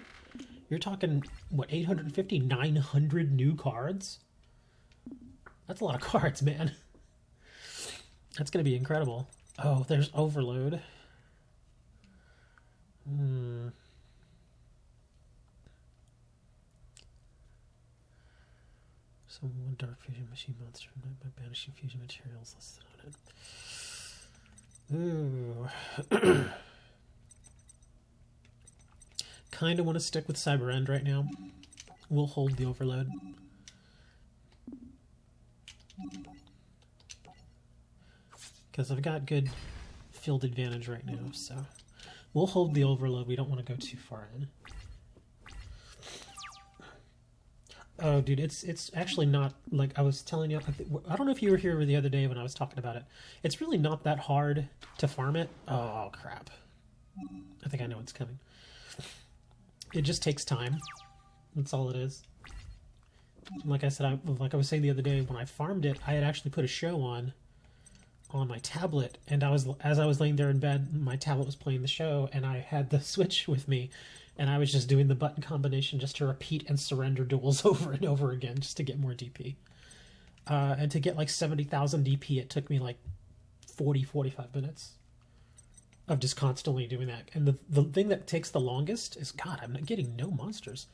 you're talking, what, 850, 900 new cards? That's a lot of cards, man. That's going to be incredible. Oh, there's Overload. So 1 Dark Fusion Machine Monster by banishing fusion materials listed on it. Ooh. Kind of want to stick with Cyber End right now. We'll hold the Overload. Because I've got good field advantage right now, so we'll hold the Overload. We don't want to go too far in. Oh, dude, it's actually not, like I was telling you, I don't know if you were here the other day when I was talking about it. It's really not that hard to farm it. Oh, crap. I think I know what's coming. It just takes time. That's all it is. Like I said, like I was saying the other day, when I farmed it, I had actually put a show on my tablet, and as I was laying there in bed, my tablet was playing the show, and I had the Switch with me, and I was just doing the button combination just to repeat and surrender duels over and over again just to get more DP. And to get like 70,000 DP, it took me like 45 minutes of just constantly doing that. And the thing that takes the longest is, God, I'm not getting no monsters.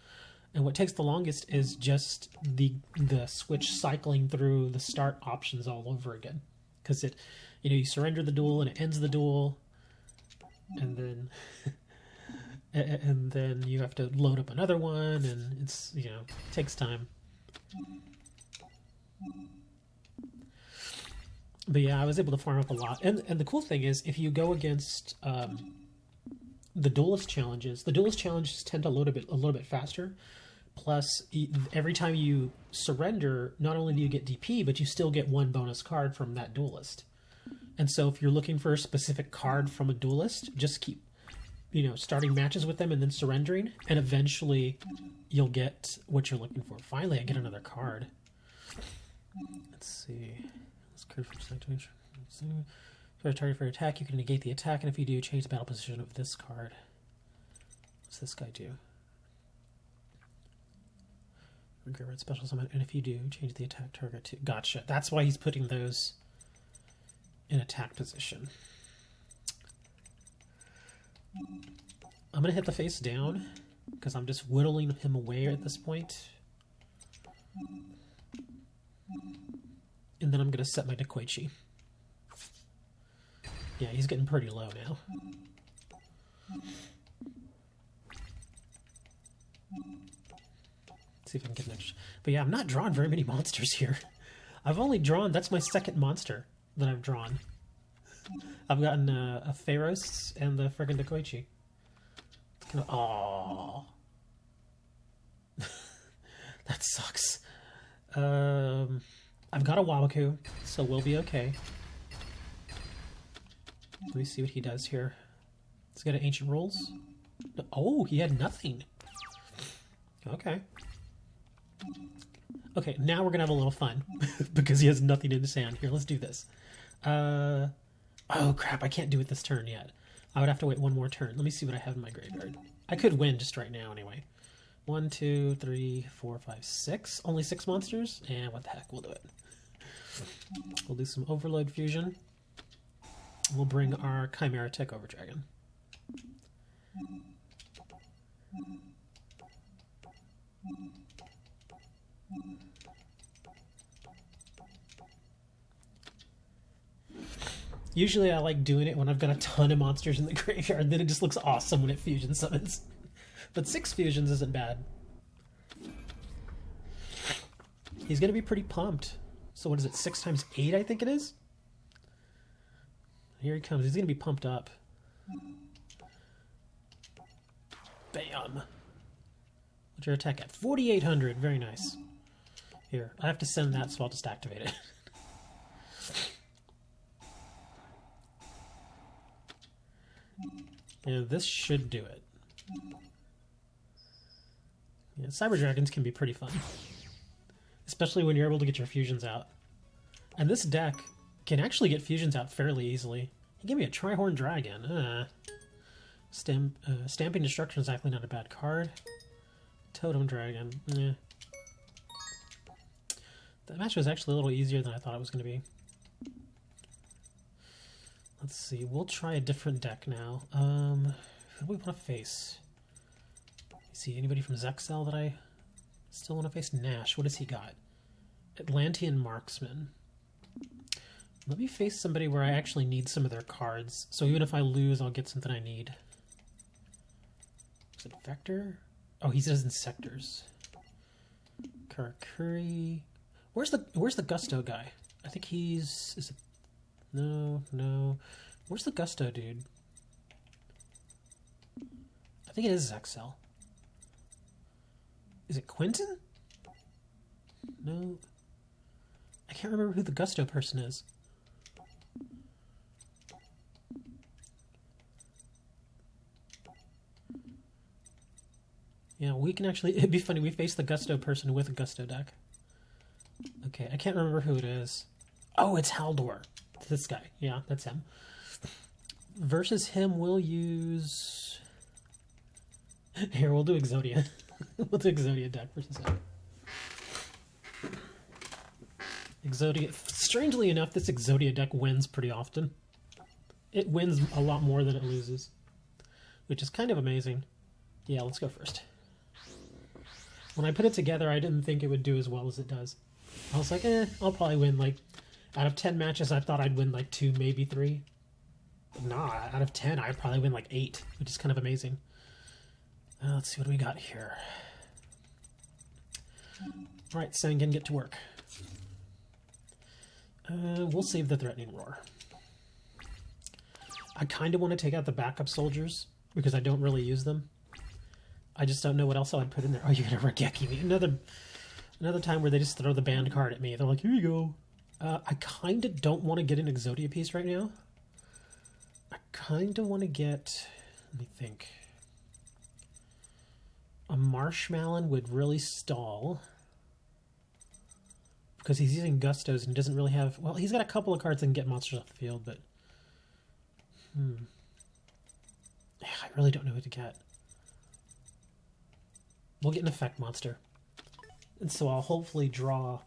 And what takes the longest is just the Switch cycling through the start options all over again. Because you surrender the duel and it ends the duel, and then you have to load up another one, and it's, it takes time. But yeah, I was able to farm up a lot. And the cool thing is, if you go against the Duelist challenges tend to load a little bit faster. Plus, every time you surrender, not only do you get DP, but you still get 1 bonus card from that Duelist. And so if you're looking for a specific card from a Duelist, just keep starting matches with them and then surrendering, and eventually you'll get what you're looking for. Finally, I get another card. Let's see. Let's card for activation. If you're a target for attack, you can negate the attack, and if you do, change the battle position of this card. What's this guy do? Regret red special summon, and if you do, change the attack target to. Gotcha. That's why he's putting those in attack position. I'm gonna hit the face down because I'm just whittling him away at this point. And then I'm gonna set my Dekoichi. Yeah, he's getting pretty low now. See if I can get an extra. But yeah, I'm not drawing very many monsters here. I've only drawn, that's my second monster that I've drawn. I've gotten a Pharos and the friggin' Dekoichi. Aww. That sucks. I've got a Wabaku, so we'll be okay. Let me see what he does here. He's got an Ancient Rules. Oh, he had nothing. Okay. Okay, now we're gonna have a little fun because he has nothing in his hand. Here, let's do this. Oh crap, I can't do it this turn yet. I would have to wait one more turn. Let me see what I have in my graveyard. I could win just right now anyway. 1, 2, 3, 4, 5, 6. Only 6 monsters? And what the heck, we'll do it. We'll do some Overload Fusion. We'll bring our Chimera Tech Over Dragon. Usually I like doing it when I've got a ton of monsters in the graveyard, then it just looks awesome when it fusion summons. But 6 fusions isn't bad. He's gonna be pretty pumped. So what is it, 6 times 8 I think it is? Here he comes, he's gonna be pumped up. Bam! What's your attack at? 4,800, very nice. Here, I have to send that, so I'll just activate it. Yeah, this should do it. Yeah, Cyber Dragons can be pretty fun. Especially when you're able to get your fusions out. And this deck can actually get fusions out fairly easily. He gave me a Trihorn Dragon. Stamping Destruction is actually not a bad card. Totem Dragon. Eh. That match was actually a little easier than I thought it was going to be. Let's see, we'll try a different deck now. Who do we want to face? See, anybody from Zexel that I still want to face? Nash, what has he got? Atlantean Marksman. Let me face somebody where I actually need some of their cards. So even if I lose, I'll get something I need. Is it Vector? Oh, he says in sectors. Karakuri. Where's the Gusto guy? I think he's... Is it... No. Where's the Gusto dude? I think it is Zexel. Is it Quentin? No. I can't remember who the Gusto person is. Yeah, we can actually... It'd be funny, we face the Gusto person with a Gusto deck. Okay, I can't remember who it is. Oh, it's Haldor. This guy. Yeah, that's him. Versus him, we'll use... Here, we'll do Exodia. We'll do Exodia deck versus him. Exodia... Strangely enough, this Exodia deck wins pretty often. It wins a lot more than it loses. Which is kind of amazing. Yeah, let's go first. When I put it together, I didn't think it would do as well as it does. I was like, I'll probably win, like... Out of 10 matches, I thought I'd win like 2, maybe 3. But nah, out of 10, I'd probably win like 8, which is kind of amazing. Let's see what we got here. Alright, Sangen, get to work. We'll save the Threatening Roar. I kind of want to take out the backup soldiers, because I don't really use them. I just don't know what else I'd put in there. Oh, you're going to Regeki me. Another time where they just throw the banned card at me. They're like, here you go. I kind of don't want to get an Exodia piece right now. I kind of want to get... Let me think. A Marshmallow would really stall because he's using Gustos and doesn't really have... Well, he's got a couple of cards that can get monsters off the field, but... I really don't know who to get. We'll get an effect monster. And so I'll hopefully draw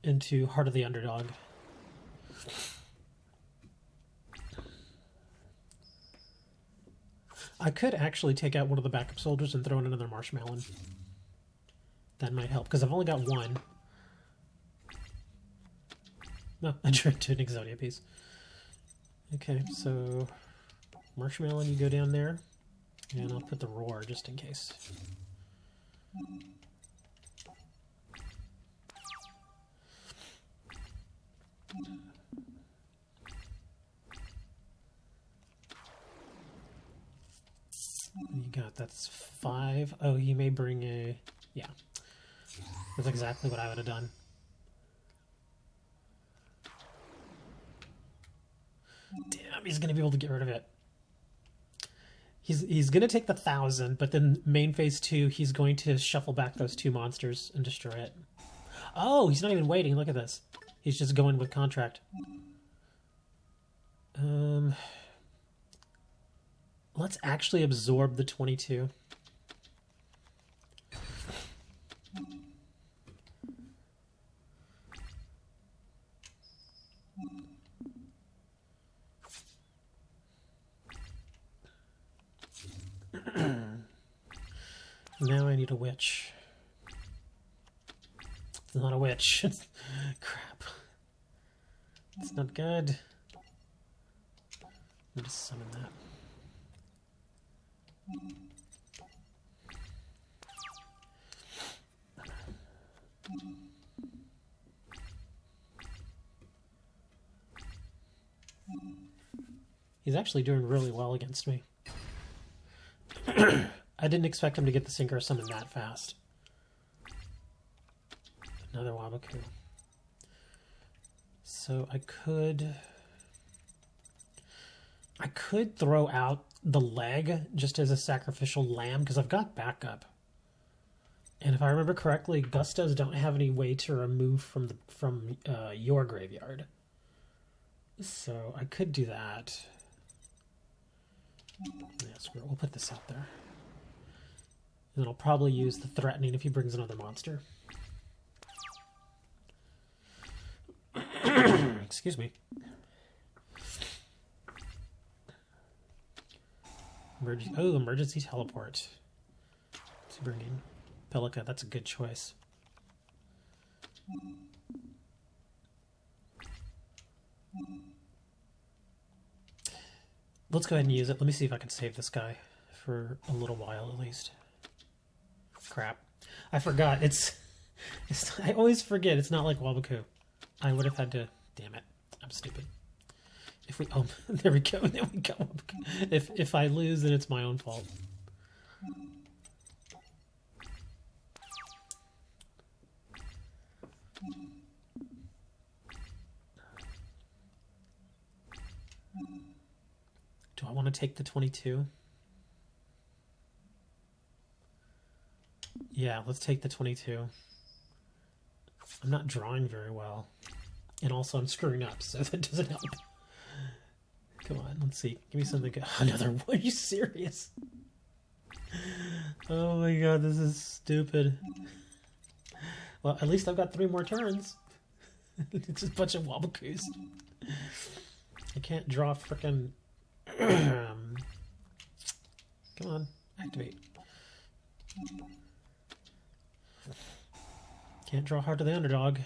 into Heart of the Underdog. I could actually take out one of the backup soldiers and throw in another Marshmallow. That might help, because I've only got one. No, I drew into an Exodia piece. Okay, so Marshmallow, you go down there, and I'll put the Roar just in case. You got, that's 5. Oh, you may bring a... Yeah. That's exactly what I would have done. Damn, he's going to be able to get rid of it. He's going to take the 1,000, but then main phase 2, he's going to shuffle back those 2 monsters and destroy it. Oh, he's not even waiting. Look at this. He's just going with contract. Let's actually absorb the 22. Now I need a witch. It's not a witch. Crap. It's not good. I'll just summon that. He's actually doing really well against me. I didn't expect him to get the Synchro Summon that fast. Another Waboku. So I could throw out the leg just as a sacrificial lamb because I've got backup. And if I remember correctly, Gustos don't have any way to remove from your graveyard. So I could do that. Yeah, screw it. We'll put this out there. And then I'll probably use the threatening if he brings another monster. Excuse me. Emergency teleport. What's he bringing? Pelica, that's a good choice. Let's go ahead and use it. Let me see if I can save this guy for a little while at least. Crap. I forgot. It's I always forget. It's not like Waboku. I would have had to... Damn it. I'm stupid. If we... Oh, there we go. There we go. If I lose, then it's my own fault. Do I want to take the 22? Yeah, let's take the 22. I'm not drawing very well. And also I'm screwing up, so that doesn't help. Come on, let's see. Give me something good. Another one? Are you serious? Oh my god, this is stupid. Well, at least I've got 3 more turns. It's just a bunch of Wabokus. I can't draw frickin'... Come on, activate. Can't draw Heart of the Underdog.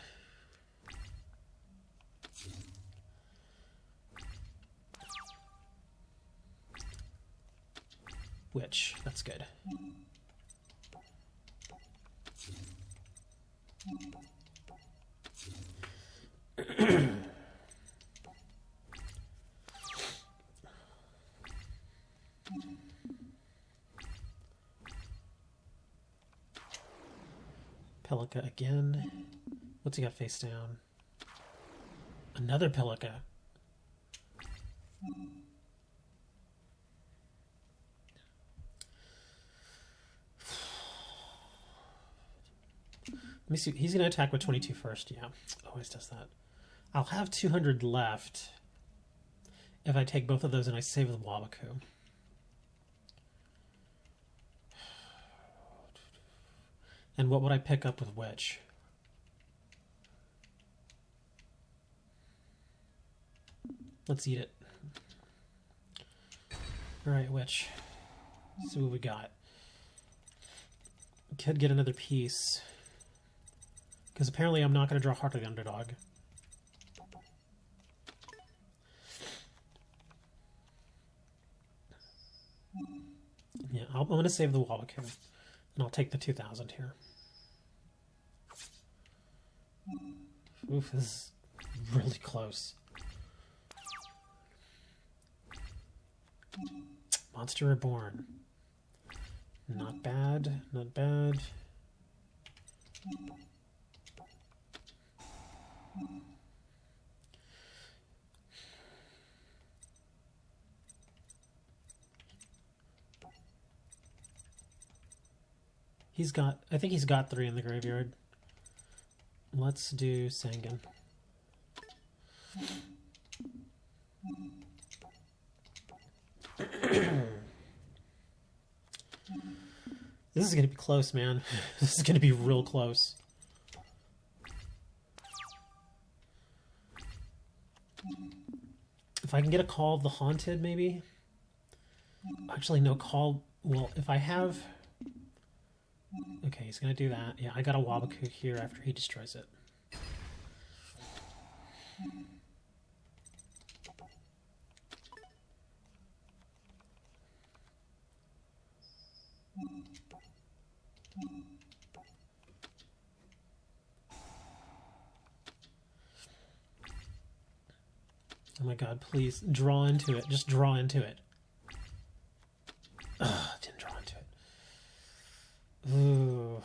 Witch, that's good. Pelica again. What's he got face down? Another Pelica. Let me see. He's going to attack with 22 first. Yeah, always does that. I'll have 200 left if I take both of those and I save the Wabaku. And what would I pick up with which? Let's eat it. Alright, which? Let's see what we got. Could get another piece. Because apparently I'm not going to draw Heart of the Underdog. Yeah, I'm going to save the Wabaku. And I'll take the 2,000 here. Oof, this is really close. Monster Reborn. Not bad, not bad. I think he's got 3 in the graveyard. Let's do Sangan. This is going to be close, man. This is going to be real close. If I can get a Call of the Haunted, maybe? Actually, no, Call... Well, if I have... Okay, he's going to do that. Yeah, I got a Wabaku here after he destroys it. Oh my god, please, draw into it. Just draw into it. Ugh, didn't draw into it. Ooh.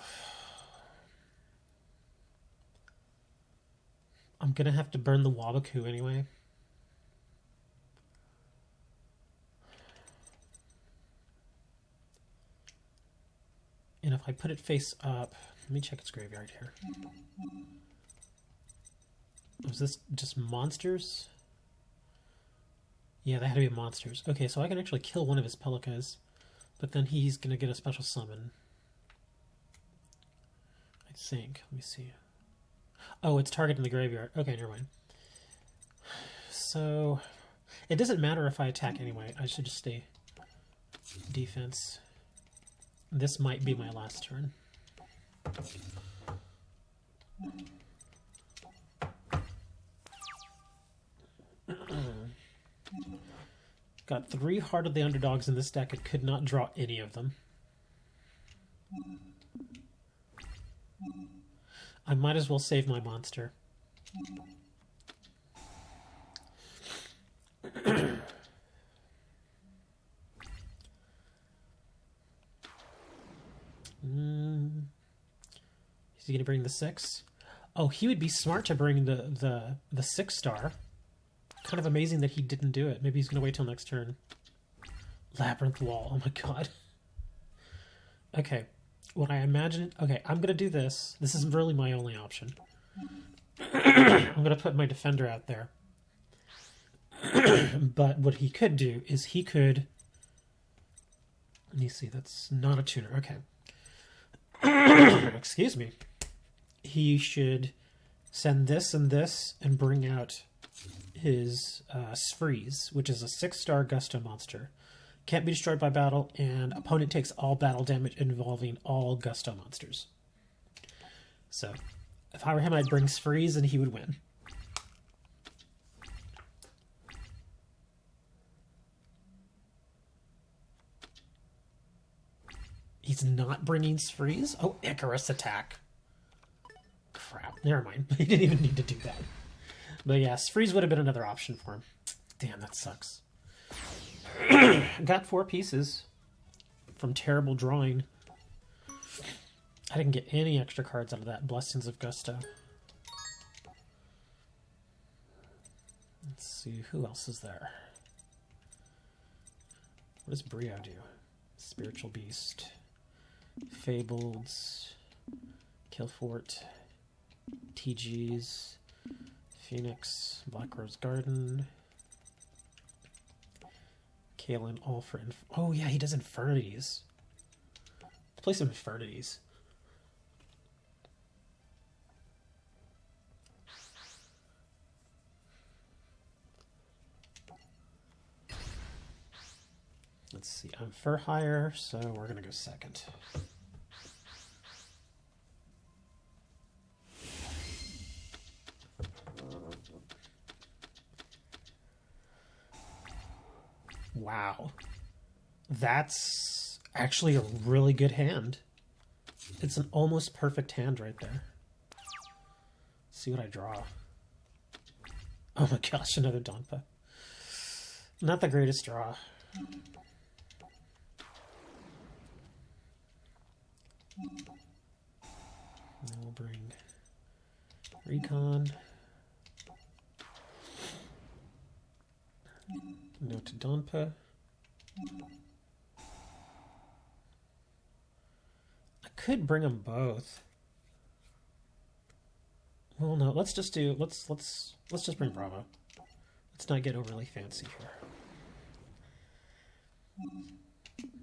I'm gonna have to burn the Wabaku anyway. And if I put it face up, let me check its graveyard here. Was this just monsters? Yeah, they had to be monsters. Okay, so I can actually kill one of his Pelikas, but then he's going to get a special summon. I think. Let me see. Oh, it's targeting the graveyard. Okay, never mind. So, it doesn't matter if I attack anyway. I should just stay defense. This might be my last turn. Got 3 Heart of the Underdogs in this deck. It could not draw any of them. I might as well save my monster. Is he going to bring the 6? Oh, he would be smart to bring the 6-star. Kind of amazing that he didn't do it. Maybe he's going to wait till next turn. Labyrinth Wall. Oh my god. Okay. What I imagine... Okay, I'm going to do this. This is really my only option. I'm going to put my defender out there. But what he could do is he could... Let me see. That's not a tuner. Okay. Excuse me. He should send this and bring out his Sfreeze, which is a 6-star Gusto monster. Can't be destroyed by battle, and opponent takes all battle damage involving all Gusto monsters. So, if I were him, I'd bring Sfreeze and he would win. He's not bringing Sfreeze? Oh, Icarus attack. Crap, never mind. He didn't even need to do that. But yeah, Sfreeze would have been another option for him. Damn, that sucks. Got 4 pieces from terrible drawing. I didn't get any extra cards out of that. Blessings of Gusto. Let's see, who else is there? What does Brio do? Spiritual Beast. Fabled. Kill Fort, TG's, Phoenix, Black Rose Garden, Kalen, all for oh yeah, he does Infernities. Let's play some Infernities. Let's see, I'm for hire, so we're gonna go second. Wow. That's actually a really good hand. It's an almost perfect hand right there. Let's see what I draw. Oh my gosh, another Donpa. Not the greatest draw. We'll bring Recon. No to Donpa. I could bring them both. Well, no. Let's just do. Let's just bring Bravo. Let's not get overly fancy here.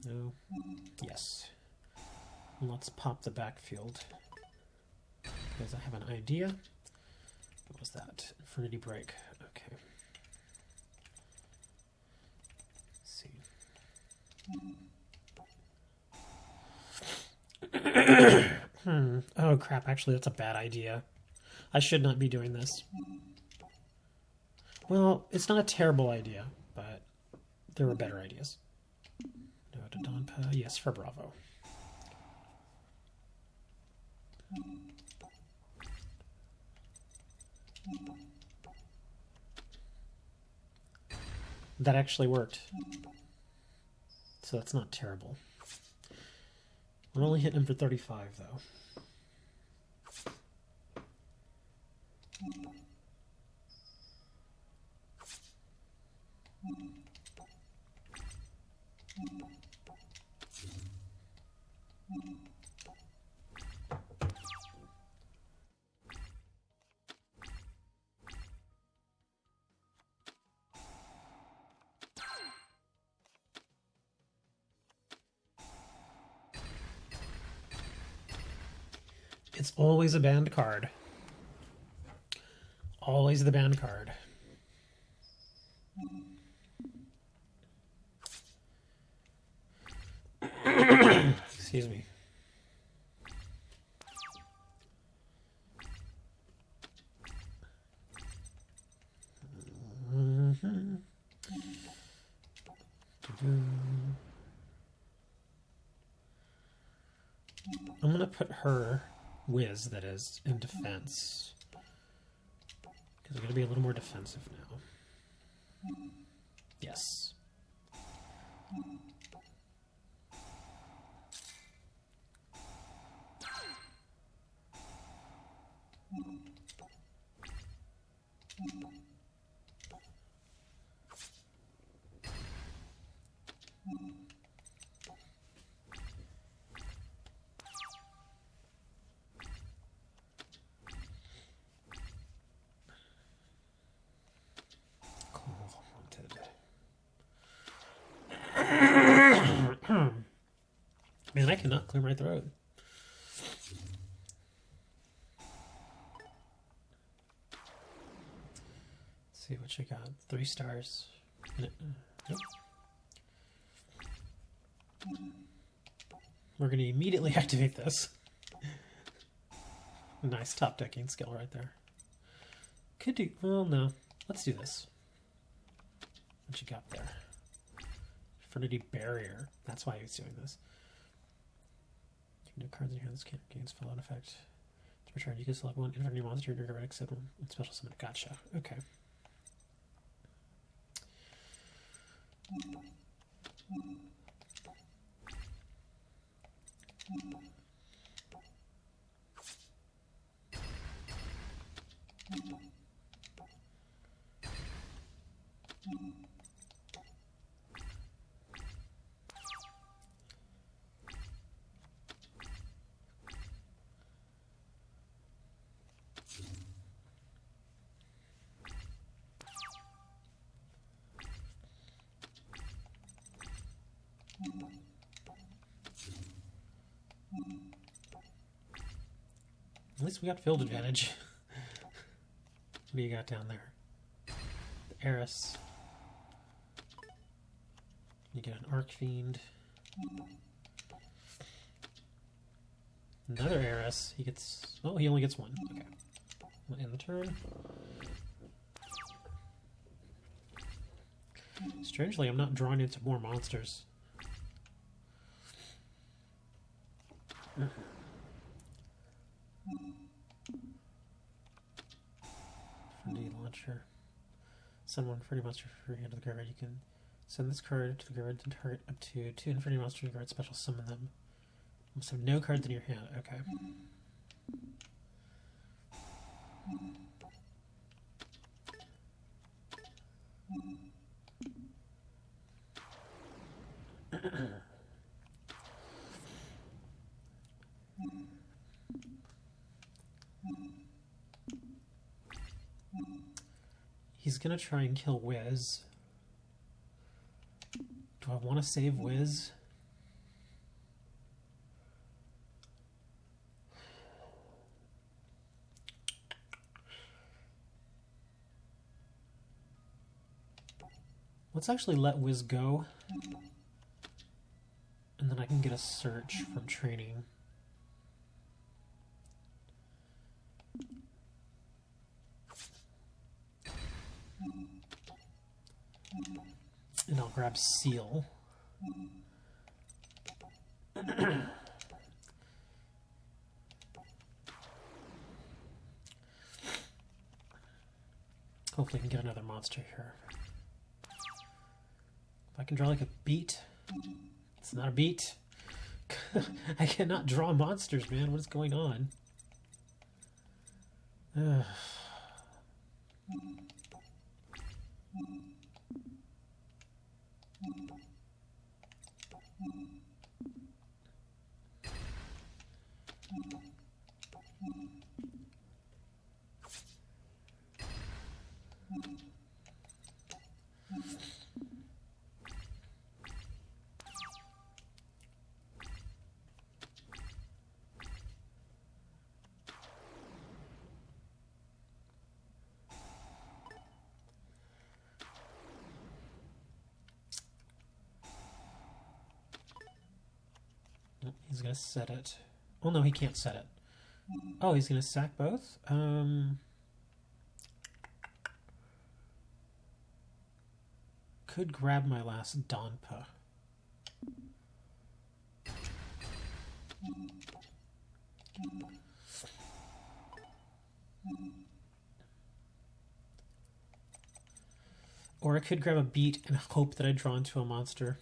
No. Yes. Let's pop the backfield because I have an idea. What was that? Infinity Break. Okay. Oh crap, actually that's a bad idea. I should not be doing this. Well, it's not a terrible idea, but there were better ideas. No to Donpa, yes for Bravo. That actually worked. So that's not terrible. We're only hitting him for 35, though. It's always a banned card. Always the banned card. Excuse me. I'm gonna put her, Wiz, that is, in defense. Because I'm gonna be a little more defensive now. Yes. Man, I cannot clear my throat. Let's see what you got. 3 stars. Nope. We're going to immediately activate this. Nice top decking skill right there. Could do. Well, no. Let's do this. What you got there? Infinity Barrier. That's why he's doing this. No cards in your hands can't gains full out effect. To return, you can select one Infinity monster in your grid except one special summon. Gotcha. Okay. At least we got field advantage. What do you got down there? The Eris. You get an Arcfiend. Another Eris. He gets... Oh, he only gets one. Okay. We'll end the turn. Strangely, I'm not drawn into more monsters. Friendly launcher. Send one Infinity monster from your hand to the graveyard. You can send this card to the graveyard to target up to 2 Infinity monsters in your guard. Special summon them. You must have no cards in your hand. Okay. He's gonna try and kill Wiz. Do I want to save Wiz? Let's actually let Wiz go. And then I can get a search from training. And I'll grab Seal. Hopefully I can get another monster here. If I can draw like a beat. It's not a beat. I cannot draw monsters, man. What is going on? He's gonna set it. Oh no, he can't set it. Oh, he's gonna sack both? Could grab my last Donpa. Or I could grab a beat and hope that I draw into a monster.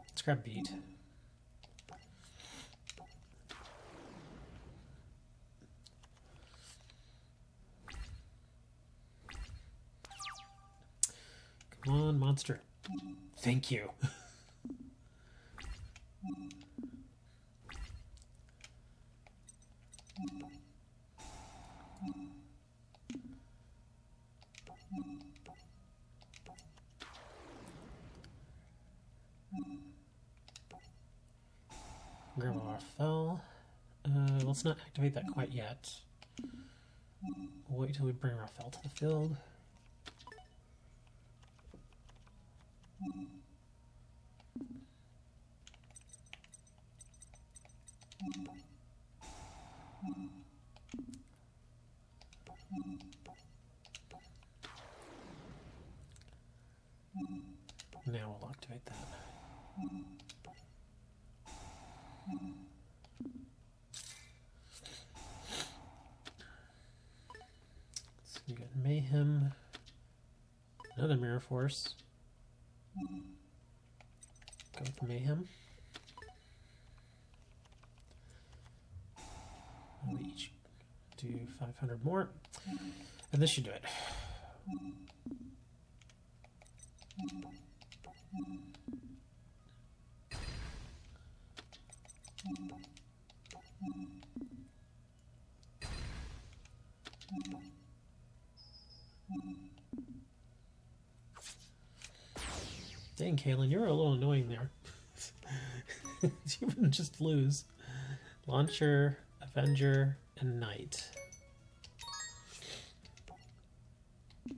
Let's grab beat. Come on, monster. Thank you. Grab our fell. Let's not activate that quite yet. We'll wait till we bring Raphael to the field. Now we'll activate that. So we got Mayhem, another Mirror Force. Go with Mayhem. We each do 500 more, and this should do it. Dang, Kaylin, you're a little annoying there. You wouldn't just lose. Launcher of Avenger, and Knight. How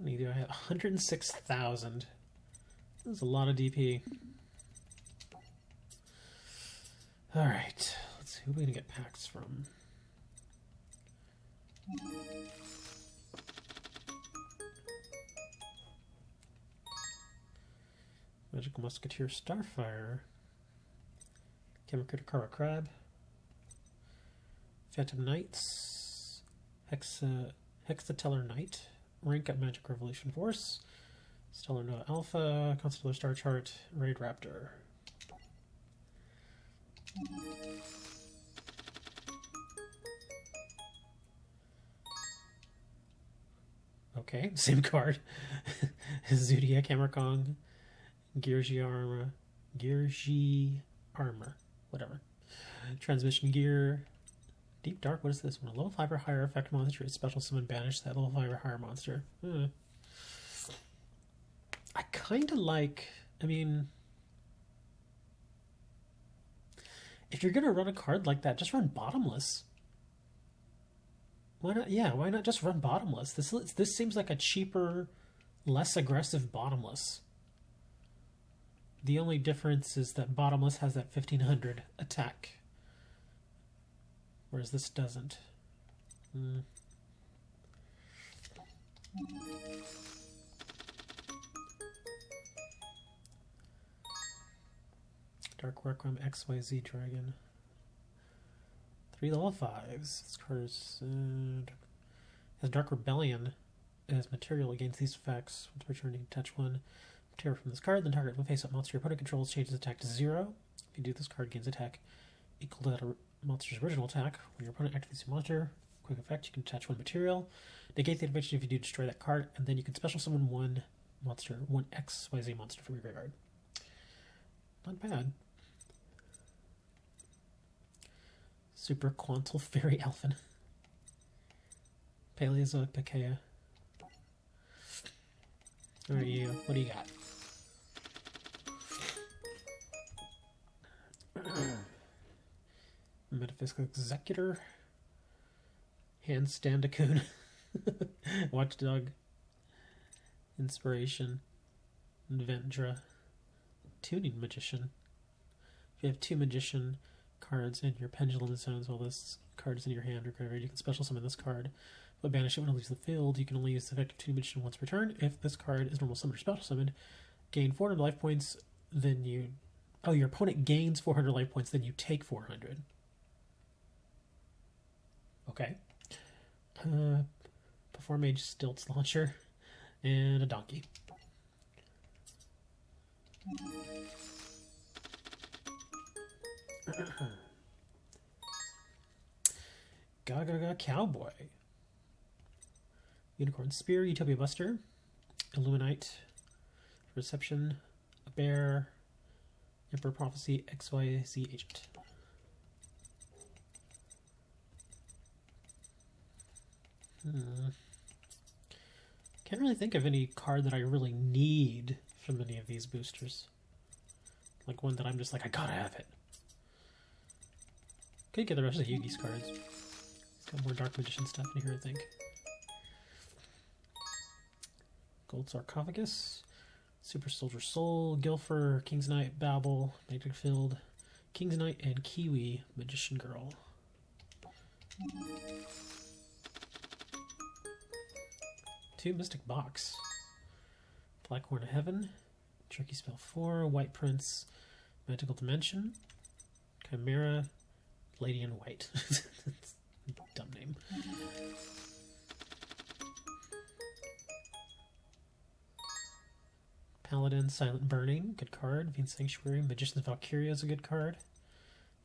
many do I have? 106,000. That's a lot of DP. Alright, let's see who we're gonna get packs from. Magical Musketeer Starfire. Chemical Kara Crab. Phantom Knights. Hexateller Knight. Rank up Magic Revolution Force. Stellar Nova Alpha. Constellar Star Chart. Raid Raptor. Okay, same card. Zodiac Hammer Kong. Yugioh Armor. Whatever. Transmission Gear. Deep Dark, what is this? When a level 5 or higher effect monster is special summon, banish that level 5 or higher monster. I kind of like, I mean, if you're going to run a card like that, just run Bottomless. Why not? Yeah, why not just run Bottomless? This seems like a cheaper, less aggressive Bottomless. The only difference is that Bottomless has that 1500 attack, whereas this doesn't. Dark Requiem XYZ Dragon. 3 level 5s. This card has Dark Rebellion as material against these effects. Once returning, touch 1 material from this card, then target will face up monster your opponent controls, changes attack to 0. If you do, this card gains attack equal to that monster's original attack. When your opponent activates your monster, quick effect, you can attach 1 material. Negate the activation if you do destroy that card, and then you can special summon 1 monster, 1 XYZ monster from your graveyard. Not bad. Super Quantal Fairy Elfin. Paleozoic Pekea. Alright, you. What do you got? Metaphysical Executor. Handstand Cocoon. Watchdog. Inspiration. Vendra. Tuning Magician. If you have 2 Magician cards in your Pendulum Zones while this card is in your hand or graveyard, you can special summon this card, but banish it when it leaves the field. You can only use the effect of 2 Magician once per turn. If this card is normal summoned or special summoned, gain 400 life points, then you... Oh, your opponent gains 400 life points, then you take 400. Okay. Perform Mage Stilts Launcher, and a Donkey. Gaga Cowboy. Unicorn Spear, Utopia Buster, Illuminite, Reception, a Bear, Emperor Prophecy, XYZ Agent. Can't really think of any card that I really need from any of these boosters. Like one that I'm just like, I gotta have it. Could get the rest of the Yugi's cards. He's got more Dark Magician stuff in here, I think. Gold Sarcophagus, Super Soldier Soul, Gilfer, King's Knight, Babel, Magnetic Field, King's Knight, and Kiwi, Magician Girl. 2 Mystic Box. Black Horn of Heaven, Tricky Spell 4, White Prince, Magical Dimension, Chimera, Lady in White. Dumb name. Paladin, Silent Burning, good card. Fiend Sanctuary, Magician's Valkyria is a good card.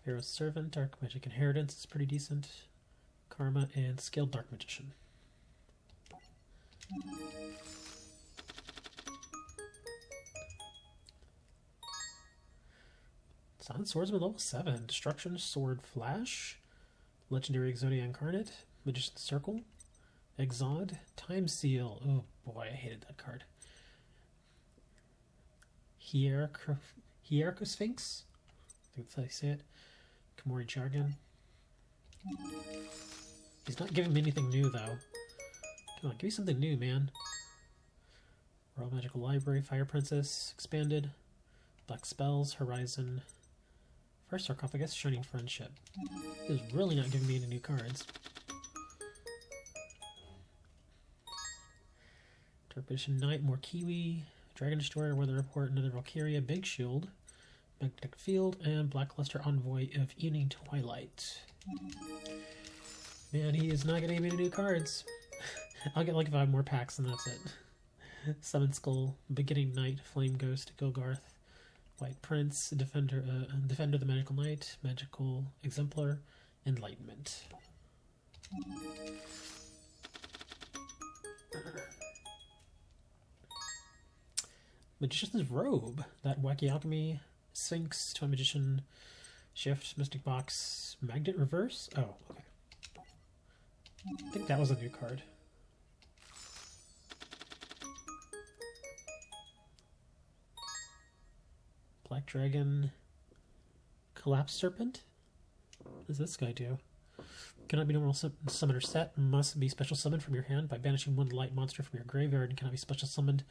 Pharaoh's Servant, Dark Magic Inheritance is pretty decent. Karma, and Scaled Dark Magician. Silent Swordsman level 7. Destruction Sword Flash. Legendary Exodia Incarnate. Magician's Circle. Exod. Time Seal. Oh boy, I hated that card. Hierarchosphinx. I think that's how you say it. Komori Jargon. He's not giving me anything new, though. Come on, give me something new, man. Royal Magical Library, Fire Princess, Expanded, Black Spells, Horizon, First Sarcophagus, Shining Friendship. He's really not giving me any new cards. Turpedition Knight, more Kiwi, Dragon Destroyer, Weather Report, another Valkyria, Big Shield, Magnetic Field, and Blackluster Envoy of Evening Twilight. Man, he is not going to give me any new cards. I'll get like 5 more packs and that's it. Summon Skull, Beginning Knight, Flame Ghost, Gilgarth, White Prince, Defender the Magical Knight, Magical Exemplar, Enlightenment. Magician's Robe, that Wacky Alchemy, Sphinx, Toy Magician, Shift, Mystic Box, Magnet Reverse? Oh, okay. I think that was a new card. Black Dragon, Collapse Serpent? What does this guy do? Cannot be normal summoner set, must be special summoned from your hand by banishing 1 light monster from your graveyard, and cannot be special summoned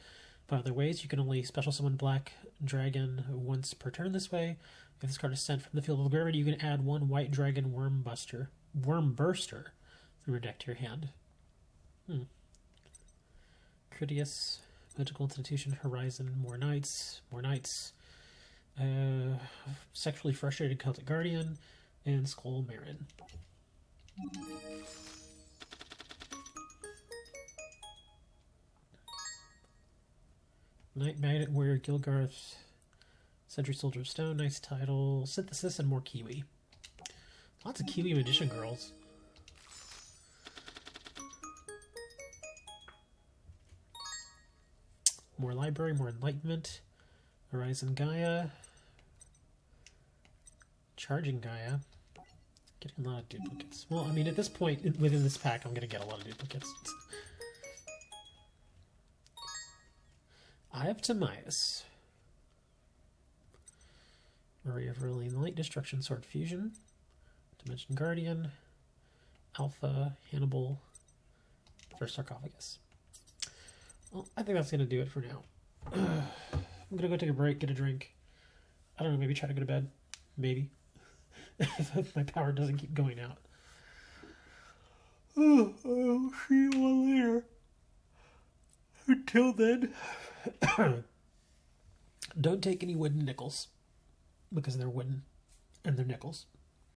by other ways. You can only special summon Black Dragon once per turn this way. If this card is sent from the field of the graveyard, you can add 1 White Dragon Worm Burster from your deck to your hand. Critias, Magical Institution, Horizon, more Knights. Sexually Frustrated Celtic Guardian, and Skull Marin. Knight Magnet Warrior Gilgarth, Sentry Soldier of Stone, nice title, Synthesis, and more Kiwi. Lots of Kiwi Magician girls. More Library, more Enlightenment, Horizon Gaia, Charging Gaia. Getting a lot of duplicates. Well, I mean, at this point within this pack, I'm going to get a lot of duplicates. Eye of Timaeus. Array of Verlaine Light, Destruction Sword Fusion, Dimension Guardian, Alpha, Hannibal, First Sarcophagus. Well, I think that's going to do it for now. I'm going to go take a break, get a drink. I don't know, maybe try to go to bed. Maybe. If my power doesn't keep going out. I'll see you all later. Until then, don't take any wooden nickels. Because they're wooden and they're nickels.